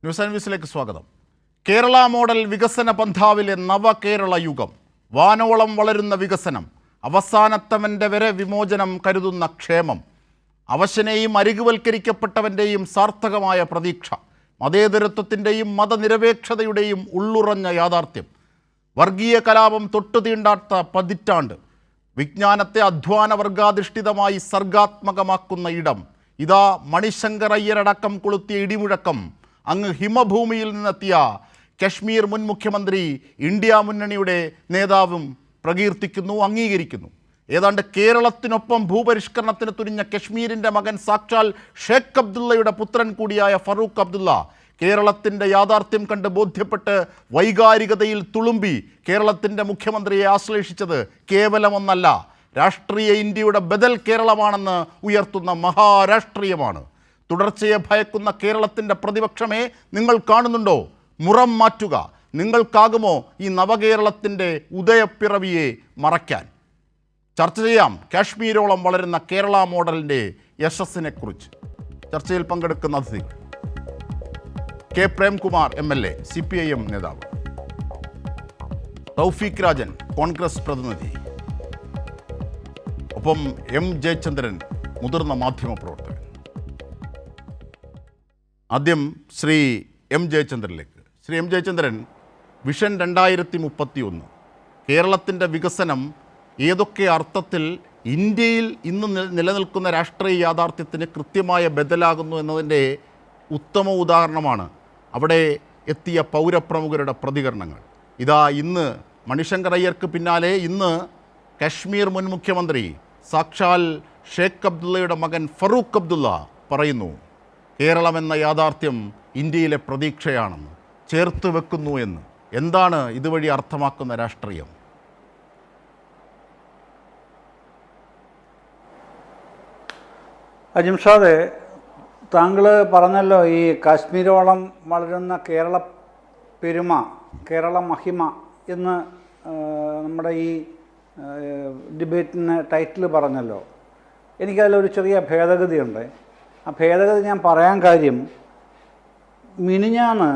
News and വ്യൂസിലേക്ക് സ്വാഗതം. Kerala model വികസന പന്ഥാവിലെ നവകേരള യുഗം. വാനോളം വളരുന്ന വികസനം, അവസാനത്തവൻ്റെ വരെ വിമോചനം കരുതുന്ന ക്ഷേമം, അവശനെയും അരികുവൽക്കരിക്കപ്പെട്ടവൻ്റെയും സാർത്ഥകമായ പ്രതീക്ഷ, മതേതരത്വത്തിൻ്റെയും മതനിരപേക്ഷതയുടെയും ഉള്ളുറഞ്ഞ യാഥാർത്ഥ്യം, വർഗീയ കലാപം തൊട്ടുതീണ്ടാത്ത പതിറ്റാണ്ട്, വിജ്ഞാനത്തെ അധ്വാനവർഗാധിഷ്ഠിതമായി സർഗാത്മകമാക്കുന്ന ഇടം. ഇതാ മണിശങ്കർ അയ്യരടക്കം കൊളുത്തിയ ഇടിമുഴക്കം. അങ്ങ് ഹിമഭൂമിയിൽ നിന്നെത്തിയ കശ്മീർ മുൻ മുഖ്യമന്ത്രി ഇന്ത്യ മുന്നണിയുടെ നേതാവും പ്രകീർത്തിക്കുന്നു, അംഗീകരിക്കുന്നു. ഏതാണ്ട് കേരളത്തിനൊപ്പം ഭൂപരിഷ്കരണത്തിന് തുനിഞ്ഞ കശ്മീരിൻ്റെ മകൻ സാക്ഷാൽ ഷേഖ് അബ്ദുള്ളയുടെ പുത്രൻ കൂടിയായ ഫറൂഖ് അബ്ദുള്ള കേരളത്തിൻ്റെ യാഥാർത്ഥ്യം കണ്ട് ബോധ്യപ്പെട്ട് വൈകാരികതയിൽ തുളുമ്പി കേരളത്തിൻ്റെ മുഖ്യമന്ത്രിയെ ആശ്ലേഷിച്ചത് കേവലമൊന്നല്ല, രാഷ്ട്രീയ ഇന്ത്യയുടെ ബദൽ കേരളമാണെന്ന് ഉയർത്തുന്ന മഹാരാഷ്ട്രീയമാണ്. തുടർച്ചയെ ഭയക്കുന്ന കേരളത്തിൻ്റെ പ്രതിപക്ഷമേ, നിങ്ങൾ കാണുന്നുണ്ടോ? മുറം മാറ്റുക. നിങ്ങൾക്കാകുമോ ഈ നവകേരളത്തിൻ്റെ ഉദയപ്പിറവിയെ മറയ്ക്കാൻ? ചർച്ച ചെയ്യാം കാശ്മീരോളം വളരുന്ന കേരള മോഡലിൻ്റെ യശസ്സിനെക്കുറിച്ച്. ചർച്ചയിൽ പങ്കെടുക്കുന്ന അതിഥികൾ: കെ പ്രേംകുമാർ MLA, CPIM നേതാവ്; തൗഫീഖ് രാജൻ, കോൺഗ്രസ് പ്രതിനിധി; ഒപ്പം M ജയചന്ദ്രൻ, മുതിർന്ന മാധ്യമപ്രവർത്തകൻ. ആദ്യം ശ്രീ M ജയചന്ദ്രനിലേക്ക്. ശ്രീ M ജയചന്ദ്രൻ, വിഷൻ 2031 കേരളത്തിൻ്റെ വികസനം ഏതൊക്കെ അർത്ഥത്തിൽ ഇന്ത്യയിൽ ഇന്ന് നിലനിൽക്കുന്ന രാഷ്ട്രീയ യാഥാർത്ഥ്യത്തിന് കൃത്യമായ ബദലാകുന്നു എന്നതിൻ്റെ ഉത്തമ ഉദാഹരണമാണ് അവിടെ എത്തിയ പൗരപ്രമുഖരുടെ പ്രതികരണങ്ങൾ. ഇതാ ഇന്ന് മണിശങ്കർ അയ്യർക്ക് പിന്നാലെ ഇന്ന് കശ്മീർ മുൻ മുഖ്യമന്ത്രി സാക്ഷാൽ ഷേഖ് അബ്ദുള്ളയുടെ മകൻ ഫറൂഖ് അബ്ദുള്ള പറയുന്നു, കേരളമെന്ന യാഥാർത്ഥ്യം ഇന്ത്യയിലെ പ്രതീക്ഷയാണെന്ന്, ചേർത്ത് വെക്കുന്നു എന്ന്. എന്താണ് ഇതുവഴി അർത്ഥമാക്കുന്ന രാഷ്ട്രീയം? അജിംഷാദെ, താങ്കൾ പറഞ്ഞല്ലോ ഈ കാശ്മീരോളം വളരുന്ന കേരള പെരുമ, കേരള മഹിമ എന്ന് നമ്മുടെ ഈ ഡിബേറ്റിന് ടൈറ്റിൽ പറഞ്ഞല്ലോ. എനിക്കതിലൊരു ചെറിയ ഭേദഗതിയുണ്ട്. ആ ഭേദഗതി ഞാൻ പറയാൻ കാര്യം, മിനിഞ്ഞാന്ന്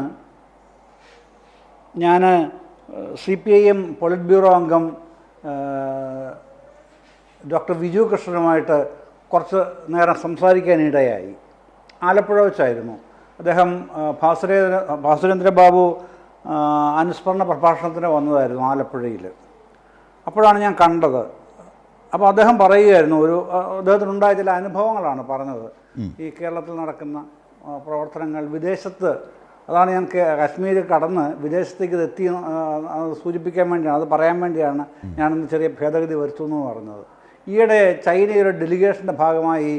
ഞാൻ CPIM പോളിറ്റ് ബ്യൂറോ അംഗം ഡോക്ടർ വിജു കൃഷ്ണനുമായിട്ട് കുറച്ച് നേരം സംസാരിക്കാനിടയായി. ആലപ്പുഴ വെച്ചായിരുന്നു. അദ്ദേഹം ഭാസുരേന്ദ്ര ബാബു അനുസ്മരണ പ്രഭാഷണത്തിന് വന്നതായിരുന്നു ആലപ്പുഴയിൽ. അപ്പോഴാണ് ഞാൻ കണ്ടത്. അപ്പോൾ അദ്ദേഹം പറയുകയായിരുന്നു, അദ്ദേഹത്തിനുണ്ടായ ചില അനുഭവങ്ങളാണ് പറഞ്ഞത്. ഈ കേരളത്തിൽ നടക്കുന്ന പ്രവർത്തനങ്ങൾ വിദേശത്ത്, അതാണ് ഞാൻ കാശ്മീർ കടന്ന് വിദേശത്തേക്ക് എത്തി സൂചിപ്പിക്കാൻ വേണ്ടിയാണ്, അത് പറയാൻ വേണ്ടിയാണ് ഞാനിന്ന് ചെറിയ ഭേദഗതി വരുത്തുന്നു പറഞ്ഞത്. ഈയിടെ ചൈനയുടെ ഡെലിഗേഷൻ്റെ ഭാഗമായി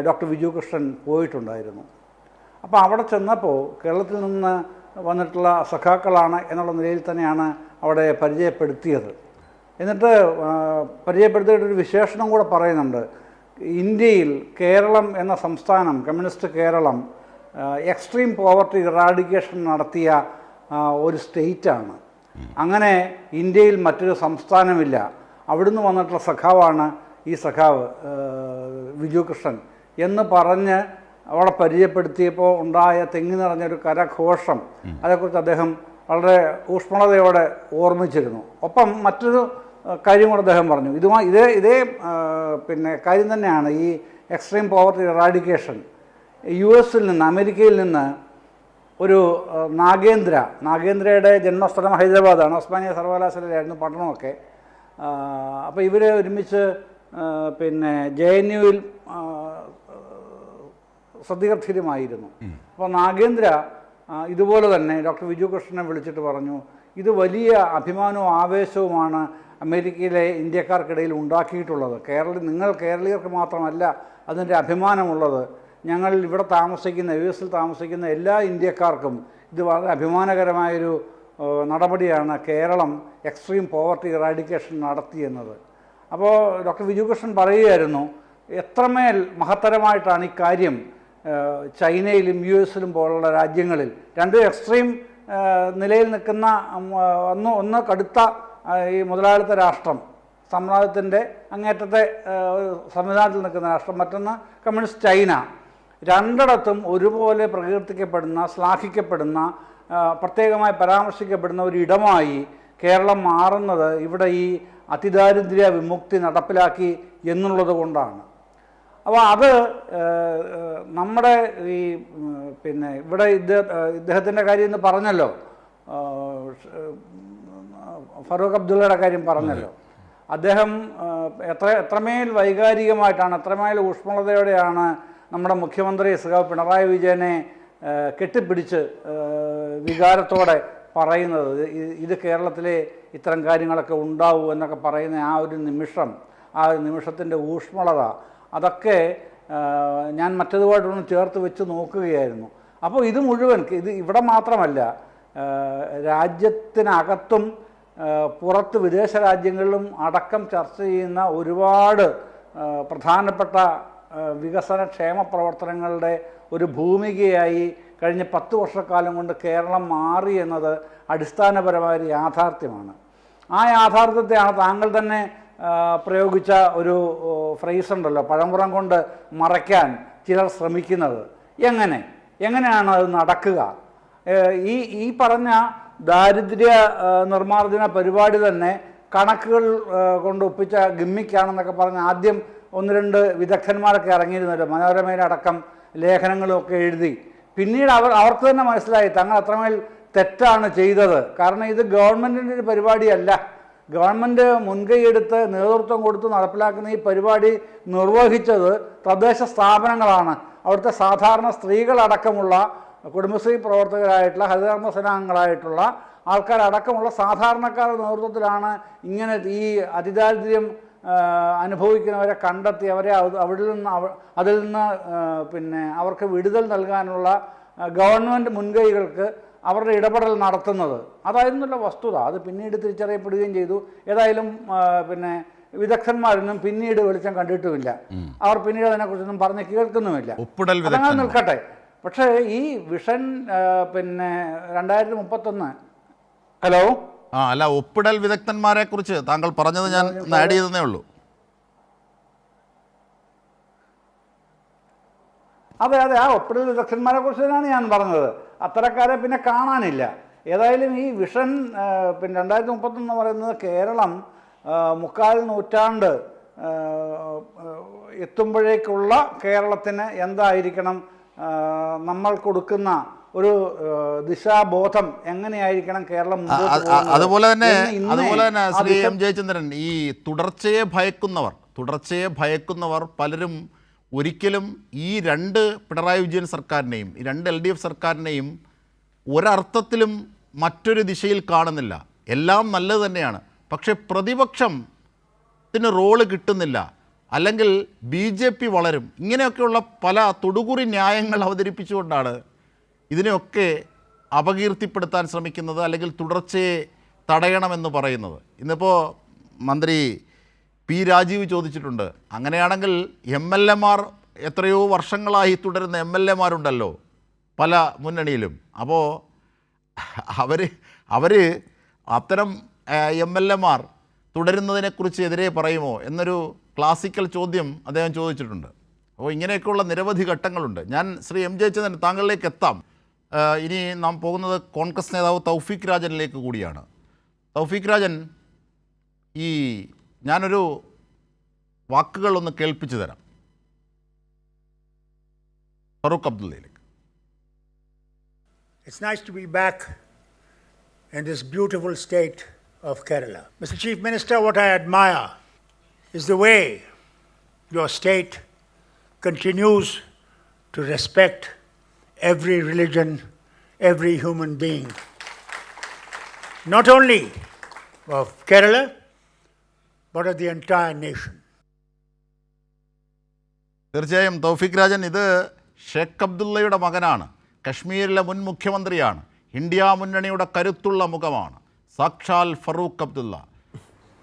ഡോക്ടർ വിജു കൃഷ്ണൻ പോയിട്ടുണ്ടായിരുന്നു. അപ്പോൾ അവിടെ ചെന്നപ്പോൾ കേരളത്തിൽ നിന്ന് വന്നിട്ടുള്ള സഖാക്കളാണ് എന്നുള്ള നിലയിൽ തന്നെയാണ് അവിടെ പരിചയപ്പെടുത്തിയത്. എന്നിട്ട് പരിചയപ്പെടുത്തിയിട്ടൊരു വിശേഷണം കൂടെ പറയുന്നുണ്ട്. ഇന്ത്യയിൽ കേരളം എന്ന സംസ്ഥാനം, communist Keralam, extreme poverty eradication നടത്തിയ ഒരു സ്റ്റേറ്റാണ്. അങ്ങനെ ഇന്ത്യയിൽ മറ്റൊരു സംസ്ഥാനമില്ല. അവിടുന്ന് വന്നിട്ടുള്ള സഖാവാണ് ഈ സഖാവ് വിജു കൃഷ്ണൻ എന്ന് പറഞ്ഞ് അവിടെ പരിചയപ്പെടുത്തിയപ്പോൾ ഉണ്ടായ തെങ്ങി നിറഞ്ഞൊരു കരഘോഷം, അതേക്കുറിച്ച് അദ്ദേഹം വളരെ ഊഷ്മളതയോടെ ഓർമ്മിച്ചിരുന്നു. ഒപ്പം മറ്റൊരു കാര്യം കൂടെ അദ്ദേഹം പറഞ്ഞു. ഇതേ കാര്യം തന്നെയാണ് ഈ എക്സ്ട്രീം പോവർട്ടി ഇറാഡിക്കേഷൻ. US-ൽ നിന്ന്, അമേരിക്കയിൽ നിന്ന് ഒരു നാഗേന്ദ്രയുടെ ജന്മസ്ഥലം ഹൈദരാബാദാണ്. ഉസ്മാനിയ സർവകലാശാലയിലായിരുന്നു പഠനമൊക്കെ. അപ്പോൾ ഇവർ ഒരുമിച്ച് JNU-ൽ സദ്യകർഥിരുമായിരുന്നു. അപ്പോൾ നാഗേന്ദ്ര ഇതുപോലെ തന്നെ ഡോക്ടർ വിജു കൃഷ്ണനെ വിളിച്ചിട്ട് പറഞ്ഞു, ഇത് വലിയ അഭിമാനവും ആവേശവുമാണ് അമേരിക്കയിലെ ഇന്ത്യക്കാർക്കിടയിൽ ഉണ്ടാക്കിയിട്ടുള്ളത്. നിങ്ങൾ കേരളീയർക്ക് മാത്രമല്ല അതിൻ്റെ അഭിമാനമുള്ളത്. ഞങ്ങൾ ഇവിടെ താമസിക്കുന്ന, US-ൽ താമസിക്കുന്ന എല്ലാ ഇന്ത്യക്കാർക്കും ഇത് വളരെ അഭിമാനകരമായൊരു നടപടിയാണ് കേരളം എക്സ്ട്രീം പോവർട്ടി ഇറാഡിക്കേഷൻ നടത്തിയെന്നത്. അപ്പോൾ ഡോക്ടർ വിജു കൃഷ്ണൻ പറയുകയായിരുന്നു, എത്രമേൽ മഹത്തരമായിട്ടാണ് ഈ കാര്യം ചൈനയിലും US-ലും പോലുള്ള രാജ്യങ്ങളിൽ, രണ്ട് എക്സ്ട്രീം നിലയിൽ നിൽക്കുന്ന, ഒന്ന് കടുത്ത ഈ മുതലാളിത്ത രാഷ്ട്രം, സാമ്രാജ്യത്തിൻ്റെ അങ്ങേറ്റത്തെ സംവിധാനത്തിൽ നിൽക്കുന്ന രാഷ്ട്രം, മറ്റൊന്ന് കമ്മ്യൂണിസ്റ്റ് ചൈന. രണ്ടിടത്തും ഒരുപോലെ പ്രകീർത്തിക്കപ്പെടുന്ന, ശ്ലാഘിക്കപ്പെടുന്ന, പ്രത്യേകമായി പരാമർശിക്കപ്പെടുന്ന ഒരു ഇടമായി കേരളം മാറുന്നത് ഇവിടെ ഈ അതിദാരിദ്ര്യ വിമുക്തി നടപ്പിലാക്കി എന്നുള്ളത് കൊണ്ടാണ്. അപ്പോൾ അത് നമ്മുടെ ഈ പിന്നെ ഇവിടെ ഇദ്ദേഹത്തിൻ്റെ കാര്യം ഇന്ന് പറഞ്ഞല്ലോ, ഫറൂഖ് അബ്ദുള്ളയുടെ കാര്യം പറഞ്ഞല്ലോ. അദ്ദേഹം എത്രമേൽ വൈകാരികമായിട്ടാണ്, എത്രമേൽ ഊഷ്മളതയോടെയാണ് നമ്മുടെ മുഖ്യമന്ത്രി സഖാവ് പിണറായി വിജയനെ കെട്ടിപ്പിടിച്ച് വികാരത്തോടെ പറയുന്നത്. ഇത് കേരളത്തിലെ ഇത്തരം കാര്യങ്ങളൊക്കെ ഉണ്ടാവൂ എന്നൊക്കെ പറയുന്ന ആ ഒരു നിമിഷം, ആ ഒരു നിമിഷത്തിൻ്റെ ഊഷ്മളത, അതൊക്കെ ഞാൻ മറ്റേതുമായിട്ടൊന്ന് ചേർത്ത് വെച്ച് നോക്കുകയായിരുന്നു. അപ്പോൾ ഇത് മുഴുവൻ ഇവിടെ മാത്രമല്ല, രാജ്യത്തിനകത്തും പുറത്ത് വിദേശ രാജ്യങ്ങളിലും അടക്കം ചർച്ച ചെയ്യുന്ന ഒരുപാട് പ്രധാനപ്പെട്ട വികസന ക്ഷേമ പ്രവർത്തനങ്ങളുടെ ഒരു ഭൂമികയായി കഴിഞ്ഞ 10 വർഷക്കാലം കൊണ്ട് കേരളം മാറി എന്നത് അടിസ്ഥാനപരമായ ഒരു യാഥാർത്ഥ്യമാണ്. ആ യാഥാർത്ഥ്യത്തെയാണ് താങ്കൾ തന്നെ പ്രയോഗിച്ച ഒരു ഫ്രേസ് ഉണ്ടല്ലോ, പഴംപുറം കൊണ്ട് മറയ്ക്കാൻ ചിലർ ശ്രമിക്കുന്നത്. എങ്ങനെയാണ് അത് നടക്കുക? ഈ പറഞ്ഞ ദാരിദ്ര്യ നിർമ്മാർജ്ജന പരിപാടി തന്നെ കണക്കുകൾ കൊണ്ട് ഒപ്പിച്ച ഗിമ്മിക്കാണെന്നൊക്കെ പറഞ്ഞ് ആദ്യം 1-2 വിദഗ്ധന്മാരൊക്കെ ഇറങ്ങിയിരുന്നല്ലോ, മനോരമയിലടക്കം ലേഖനങ്ങളൊക്കെ എഴുതി. പിന്നീട് അവർക്ക് തന്നെ മനസ്സിലായി തങ്ങൾ അത്രമേൽ തെറ്റാണ് ചെയ്തത്. കാരണം ഇത് ഗവൺമെൻറ്റിൻ്റെ ഒരു പരിപാടിയല്ല. ഗവൺമെൻറ് മുൻകൈയെടുത്ത് നേതൃത്വം കൊടുത്ത് നടപ്പിലാക്കുന്ന ഈ പരിപാടി നിർവഹിച്ചത് തദ്ദേശ സ്ഥാപനങ്ങളാണ്. അവിടുത്തെ സാധാരണ സ്ത്രീകളടക്കമുള്ള കുടുംബശ്രീ പ്രവർത്തകരായിട്ടുള്ള, ഹരിതകർമ്മ സേനാംഗങ്ങളായിട്ടുള്ള ആൾക്കാരടക്കമുള്ള സാധാരണക്കാരുടെ നേതൃത്വത്തിലാണ് ഇങ്ങനെ ഈ അതിദാരിദ്ര്യം അനുഭവിക്കുന്നവരെ കണ്ടെത്തി അവരെ അതിൽ നിന്ന് പിന്നെ അവർക്ക് വിടുതൽ നൽകാനുള്ള ഗവൺമെൻറ് മുൻകൈകൾക്ക് അവരുടെ ഇടപെടൽ നടത്തുന്നത്. അതായിരുന്നല്ലോ വസ്തുത. അത് പിന്നീട് തിരിച്ചറിയപ്പെടുകയും ചെയ്തു. ഏതായാലും പിന്നെ വിദഗ്ധന്മാരൊന്നും പിന്നീട് വെളിച്ചം കണ്ടിട്ടുമില്ല. അവർ പിന്നീട് അതിനെക്കുറിച്ചൊന്നും പറഞ്ഞ് കേൾക്കുന്നുമില്ല. അതങ്ങനെ നിൽക്കട്ടെ. പക്ഷേ ഈ വിഷൻ പിന്നെ 2031 ഹലോ അല്ല, ഒപ്പിടൽ വിദഗ്ധന്മാരെ കുറിച്ച് താങ്കൾ പറഞ്ഞത് ഞാൻ ആഡ് ചെയ്തേ ഉള്ളൂ. അതെ, ആ ഒപ്പിടൽ വിദഗ്ധന്മാരെ കുറിച്ച് തന്നെയാണ് ഞാൻ പറഞ്ഞത്. അത്തരക്കാരെ പിന്നെ കാണാനില്ല. ഏതായാലും ഈ വിഷൻ പിന്നെ 2031 എന്ന് പറയുന്നത് കേരളം 3/4 നൂറ്റാണ്ട് എത്തുമ്പോഴേക്കുള്ള കേരളത്തിന് എന്തായിരിക്കണം, നമ്മൾ കൊടുക്കുന്ന ഒരു ദിശാബോധം എങ്ങനെയായിരിക്കണം കേരളം. അതുപോലെ തന്നെ ശ്രീ എം ജയചന്ദ്രൻ, ഈ തുടർച്ചയെ ഭയക്കുന്നവർ പലരും ഒരിക്കലും ഈ 2 പിണറായി വിജയൻ സർക്കാരിനെയും ഈ 2 LDF സർക്കാരിനെയും ഒരർത്ഥത്തിലും മറ്റൊരു ദിശയിൽ കാണുന്നില്ല. എല്ലാം നല്ലത് തന്നെയാണ്. പക്ഷേ പ്രതിപക്ഷത്തിന് റോള് കിട്ടുന്നില്ല, അല്ലെങ്കിൽ BJP വളരും, ഇങ്ങനെയൊക്കെയുള്ള പല തൊടുകുറി ന്യായങ്ങൾ അവതരിപ്പിച്ചുകൊണ്ടാണ് ഇതിനെയൊക്കെ അപകീർത്തിപ്പെടുത്താൻ ശ്രമിക്കുന്നത്, അല്ലെങ്കിൽ തുടർച്ചയെ തടയണമെന്ന് പറയുന്നത്. ഇന്നിപ്പോൾ മന്ത്രി പി രാജീവ് ചോദിച്ചിട്ടുണ്ട്, അങ്ങനെയാണെങ്കിൽ MLA-മാർ എത്രയോ വർഷങ്ങളായി തുടരുന്ന MLA-മാരുണ്ടല്ലോ പല മുന്നണിയിലും, അപ്പോൾ അവർ അത്തരം MLA-മാർ തുടരുന്നതിനെക്കുറിച്ച് എതിരെ പറയുമോ എന്നൊരു ക്ലാസിക്കൽ ചോദ്യം അദ്ദേഹം ചോദിച്ചിട്ടുണ്ട്. അപ്പോൾ ഇങ്ങനെയൊക്കെയുള്ള നിരവധി ഘട്ടങ്ങളുണ്ട്. ഞാൻ ശ്രീ എം ജയചന്ദ്രൻ താങ്കളിലേക്ക് എത്താം. ഇനി നാം പോകുന്നത് കോൺഗ്രസ് നേതാവ് തൗഫീഖ് രാജനിലേക്ക് കൂടിയാണ്. തൗഫീഖ് രാജൻ, ഞാനൊരു വാക്കുകളൊന്ന് കേൾപ്പിച്ചു തരാം Farooq അബ്ദുള്ളയിലേക്ക്. It's nice to be back in this beautiful state of Kerala. Mr. Chief Minister, what I admire is the way your state continues to respect every religion, every human being, not only of Kerala, but of the entire nation. തീർച്ചയായും തൗഫീഖ് രാജൻ, ഇത് ഷേഖ് അബ്ദുള്ളയുടെ മകനാണ്, കശ്മീരിലെ മുൻ മുഖ്യമന്ത്രിയാണ്, India മുന്നണിയുടെ കരുത്തുള്ള മുഖമാണ്, സാക്ഷാൽ ഫറൂഖ് അബ്ദുള്ള.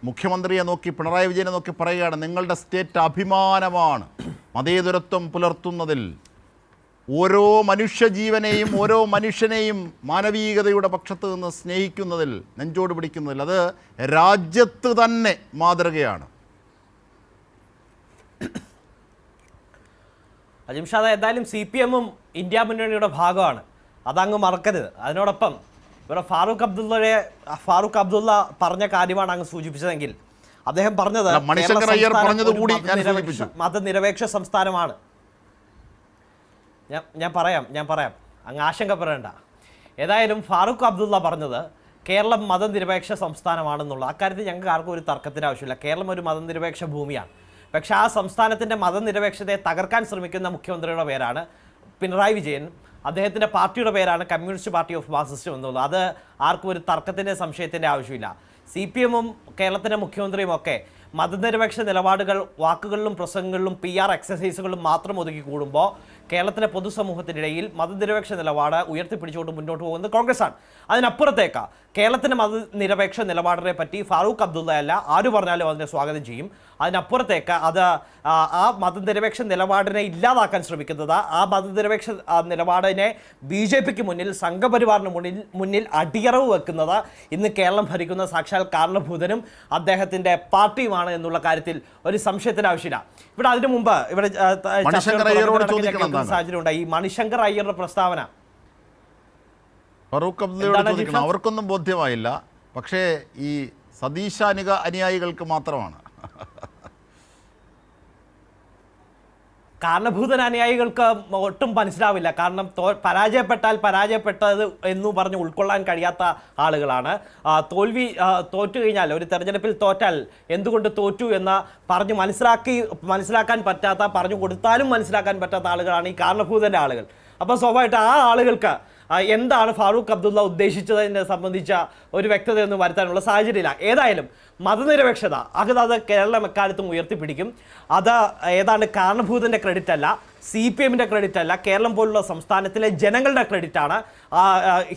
മുഖ്യമന്ത്രിയെ നോക്കി, പിണറായി വിജയനെ നോക്കി പറയുകയാണ്, നിങ്ങളുടെ സ്റ്റേറ്റ് അഭിമാനമാണ്, മതേതരത്വം പുലർത്തുന്നതിൽ, ഓരോ മനുഷ്യജീവനെയും ഓരോ മനുഷ്യനെയും മാനവികതയുടെ പക്ഷത്ത് നിന്ന് സ്നേഹിക്കുന്നതിൽ, നെഞ്ചോട് പിടിക്കുന്നതിൽ, അത് രാജ്യത്ത് തന്നെ മാതൃകയാണ്. അജിംഷാദ്, എന്തായാലും CPM-ഉം ഇന്ത്യ മുന്നണിയുടെ ഭാഗമാണ്, അതങ്ങ് മറക്കരുത്. അതിനോടൊപ്പം ഇവിടെ ഫാറൂഖ് അബ്ദുള്ള പറഞ്ഞ കാര്യമാണ് അങ്ങ് സൂചിപ്പിച്ചതെങ്കിൽ അദ്ദേഹം പറഞ്ഞത് മണിശങ്കർ അയ്യർ പറഞ്ഞത് കൂടി ഞാൻ സൂചിപ്പിച്ചു. മതനിരപേക്ഷ സംസ്ഥാനമാണ്. ഞാൻ പറയാം അങ്ങ് ആശങ്കപ്പെടേണ്ട. ഏതായാലും ഫാറൂഖ് അബ്ദുള്ള പറഞ്ഞത് കേരളം മതനിരപേക്ഷ സംസ്ഥാനമാണെന്നുള്ള അക്കാര്യത്തിൽ ഞങ്ങൾക്ക് ആർക്കും ഒരു തർക്കത്തിന് ആവശ്യമില്ല. കേരളം ഒരു മതനിരപേക്ഷ ഭൂമിയാണ്. പക്ഷേ ആ സംസ്ഥാനത്തിൻ്റെ മതനിരപേക്ഷതയെ തകർക്കാൻ ശ്രമിക്കുന്ന മുഖ്യമന്ത്രിയുടെ പേരാണ് പിണറായി വിജയൻ. അദ്ദേഹത്തിൻ്റെ പാർട്ടിയുടെ പേരാണ് കമ്മ്യൂണിസ്റ്റ് പാർട്ടി ഓഫ് മാർക്സിസ്റ്റ് എന്നുള്ളത്. അത് ആർക്കും ഒരു തർക്കത്തിൻ്റെ സംശയത്തിൻ്റെ ആവശ്യമില്ല. CPM-ഉം കേരളത്തിൻ്റെ മുഖ്യമന്ത്രിയും ഒക്കെ മതനിരപേക്ഷ നിലപാടുകൾ വാക്കുകളിലും പ്രസംഗങ്ങളിലും PR എക്സസൈസുകളിലും മാത്രം ഒതുക്കി കൂടുമ്പോൾ കേരളത്തിലെ പൊതുസമൂഹത്തിനിടയിൽ മതനിരപേക്ഷ നിലപാട് ഉയർത്തിപ്പിടിച്ചുകൊണ്ട് മുന്നോട്ട് പോകുന്നത് കോൺഗ്രസ്സാണ്. അതിനപ്പുറത്തേക്ക് കേരളത്തിൻ്റെ മതനിരപേക്ഷ നിലപാടിനെ പറ്റി ഫാറൂഖ് അബ്ദുള്ള അല്ല ആര് പറഞ്ഞാലും അതിനെ സ്വാഗതം ചെയ്യും. അതിനപ്പുറത്തേക്ക് അത് ആ മതനിരപേക്ഷ നിലപാടിനെ ഇല്ലാതാക്കാൻ ശ്രമിക്കുന്നത്, ആ മതനിരപേക്ഷ നിലപാടിനെ BJPക്ക് മുന്നിൽ സംഘപരിവാറിന് മുന്നിൽ അടിയറവ് വെക്കുന്നത് ഇന്ന് കേരളം ഭരിക്കുന്ന സാക്ഷാൽ കാരണഭൂതനും അദ്ദേഹത്തിൻ്റെ പാർട്ടിയുമാണ് എന്നുള്ള കാര്യത്തിൽ ഒരു സംശയത്തിന് ആവശ്യമില്ല. ഇവിടെ അതിനു മുമ്പ് ഇവിടെ സാഹചര്യം ഉണ്ടായി. ഈ മണിശങ്കർ അയ്യരുടെ പ്രസ്താവന ഫറൂഖ് അബ്ദുള്ളയോട് ചോദിക്കണം. അവർക്കൊന്നും ബോധ്യമായില്ല, പക്ഷേ ഈ സതീശ അനുയായികൾക്ക് മാത്രമാണ്. കാരണഭൂതൻ അനുയായികൾക്ക് ഒട്ടും മനസ്സിലാവില്ല. കാരണം പരാജയപ്പെട്ടത് എന്നു പറഞ്ഞ് ഉൾക്കൊള്ളാൻ കഴിയാത്ത ആളുകളാണ്. തോറ്റു കഴിഞ്ഞാൽ, ഒരു തെരഞ്ഞെടുപ്പിൽ തോറ്റാൽ എന്തുകൊണ്ട് തോറ്റു എന്ന് പറഞ്ഞ് മനസ്സിലാക്കാൻ പറ്റാത്ത, പറഞ്ഞു കൊടുത്താലും മനസ്സിലാക്കാൻ പറ്റാത്ത ആളുകളാണ് ഈ കാരണഭൂതൻ്റെ ആളുകൾ. അപ്പോൾ സ്വാഭാവികമായിട്ട് ആ ആളുകൾക്ക് എന്താണ് ഫാറൂഖ് അബ്ദുള്ള ഉദ്ദേശിച്ചതിനെ സംബന്ധിച്ച ഒരു വ്യക്തതയൊന്നും വരുത്താനുള്ള സാഹചര്യമില്ല. ഏതായാലും മതനിരപേക്ഷത അത് കേരളം എക്കാലത്തും ഉയർത്തിപ്പിടിക്കും. അത് ഏതാണ്ട് കാരണഭൂതൻ്റെ ക്രെഡിറ്റ് അല്ല, CPM-ൻ്റെ ക്രെഡിറ്റ് അല്ല, കേരളം പോലുള്ള സംസ്ഥാനത്തിലെ ജനങ്ങളുടെ ക്രെഡിറ്റാണ്.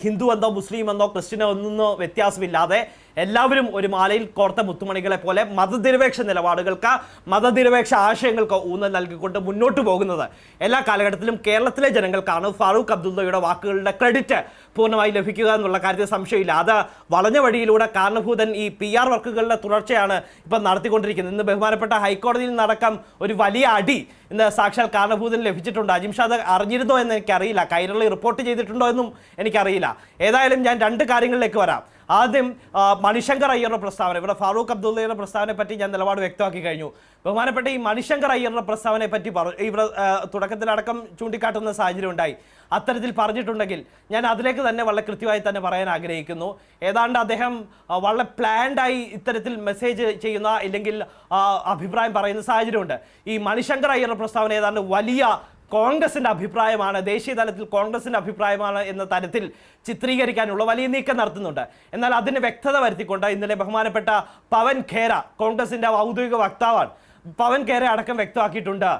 ഹിന്ദു എന്നോ മുസ്ലിം എന്നോ ക്രിസ്ത്യനോ ഒന്നോ വ്യത്യാസമില്ലാതെ എല്ലാവരും ഒരു മാലയിൽ കോർത്ത മുത്തുമണികളെ പോലെ മതനിരപേക്ഷ നിലപാടുകൾക്ക്, മതനിരപേക്ഷ ആശയങ്ങൾക്ക് ഊന്നൽ നൽകിക്കൊണ്ട് മുന്നോട്ട് പോകുന്നത് എല്ലാ കാലഘട്ടത്തിലും കേരളത്തിലെ ജനങ്ങൾക്കാണ്. ഫാറൂഖ് അബ്ദുള്ളയുടെ വാക്കുകളുടെ ക്രെഡിറ്റ് പൂർണ്ണമായി ലഭിക്കുക എന്നുള്ള കാര്യത്തിൽ സംശയമില്ല. അത് വളഞ്ഞ വഴിയിലൂടെ കാരണഭൂതൻ ഈ PR വർക്കുകളുടെ തുടർച്ചയാണ് ഇപ്പം നടത്തിക്കൊണ്ടിരിക്കുന്നത്. ഇന്ന് ബഹുമാനപ്പെട്ട ഹൈക്കോടതിയിൽ നടക്കം ഒരു വലിയ അടി ഇന്ന് സാക്ഷാൽ കാരണഭൂതൻ ലഭിച്ചിട്ടുണ്ട്. അജിംഷാദ് അറിഞ്ഞിരുന്നോ എന്ന് എനിക്കറിയില്ല, കൈരളി റിപ്പോർട്ട് ചെയ്തിട്ടുണ്ടോ എന്നും എനിക്കറിയില്ല. ഏതായാലും ഞാൻ രണ്ട് കാര്യങ്ങളിലേക്ക് വരാം. ആദ്യം മണിശങ്കർ അയ്യരുടെ പ്രസ്താവന. ഇവിടെ ഫാറൂഖ് അബ്ദുള്ളയുടെ പ്രസ്താവനയെ പറ്റി ഞാൻ നിലപാട് വ്യക്തമാക്കി കഴിഞ്ഞു. ബഹുമാനപ്പെട്ട ഈ മണിശങ്കർ അയ്യരുടെ പ്രസ്താവനയെ പറ്റി ഇവിടെ തുടക്കത്തിലടക്കം ചൂണ്ടിക്കാട്ടുന്ന സാഹചര്യം ഉണ്ടായി. അത്തരത്തിൽ പറഞ്ഞിട്ടുണ്ടെങ്കിൽ ഞാൻ അതിലേക്ക് തന്നെ വളരെ കൃത്യമായി തന്നെ പറയാൻ ആഗ്രഹിക്കുന്നു. ഏതാണ്ട് അദ്ദേഹം വളരെ പ്ലാൻഡായി ഇത്തരത്തിൽ മെസ്സേജ് ചെയ്യുന്ന ഇല്ലെങ്കിൽ അഭിപ്രായം പറയുന്ന സാഹചര്യമുണ്ട്. ഈ മണിശങ്കർ അയ്യരുടെ പ്രസ്താവന ഏതാണ്ട് വലിയ കോൺഗ്രസിൻ്റെ അഭിപ്രായമാണ്, ദേശീയ തലത്തിൽ കോൺഗ്രസിൻ്റെ അഭിപ്രായമാണ് എന്ന തരത്തിൽ ചിത്രീകരിക്കാനുള്ള വലിയ നീക്കം നടത്തുന്നുണ്ട്. എന്നാൽ അതിന് വ്യക്തത വരുത്തിക്കൊണ്ട് ഇന്നലെ ബഹുമാനപ്പെട്ട പവൻ ഖേര, കോൺഗ്രസിൻ്റെ ഔദ്യോഗിക വക്താവാണ്, പവൻ ഖേര അടക്കം വ്യക്തമാക്കിയിട്ടുണ്ട്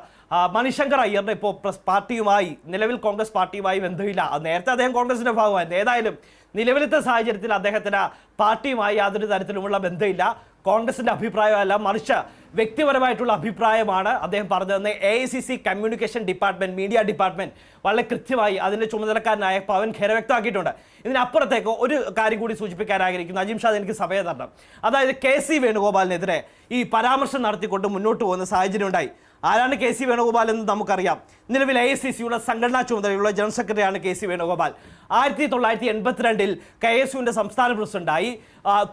മണിശങ്കർ അയ്യറിൻ്റെ ഇപ്പോൾ പാർട്ടിയുമായി, നിലവിൽ കോൺഗ്രസ് പാർട്ടിയുമായി ബന്ധമില്ല. നേരത്തെ അദ്ദേഹം കോൺഗ്രസിൻ്റെ ഭാഗമായിരുന്നു. ഏതായാലും നിലവിലത്തെ സാഹചര്യത്തിൽ അദ്ദേഹത്തിന് പാർട്ടിയുമായി യാതൊരു തരത്തിലുമുള്ള ബന്ധമില്ല. കോൺഗ്രസിൻ്റെ അഭിപ്രായമല്ല, മറിച്ച് വ്യക്തിപരമായിട്ടുള്ള അഭിപ്രായമാണ് അദ്ദേഹം പറഞ്ഞതെന്ന് AICC communication department, media department വളരെ കൃത്യമായി അതിൻ്റെ ചുമതലക്കാരനായ പവൻ ഖേര വ്യക്തമാക്കിയിട്ടുണ്ട്. ഇതിനപ്പുറത്തേക്ക് ഒരു കാര്യം കൂടി സൂചിപ്പിക്കാൻ ആഗ്രഹിക്കുന്നു. അജിംഷാദ് എനിക്ക് സമയം തരണം. അതായത് KC വേണുഗോപാലിനെതിരെ ഈ പരാമർശം നടത്തിക്കൊണ്ട് മുന്നോട്ട് പോകുന്ന സാഹചര്യം ഉണ്ടായി. ആരാണ് KC വേണുഗോപാൽ എന്ന് നമുക്കറിയാം. നിലവിൽ AICCയുടെ സംഘടനാ ചുമതലയുള്ള ജനറൽ സെക്രട്ടറിയാണ് KC വേണുഗോപാൽ. 1982 KSUവിൻ്റെ സംസ്ഥാന പ്രസിഡന്റായി,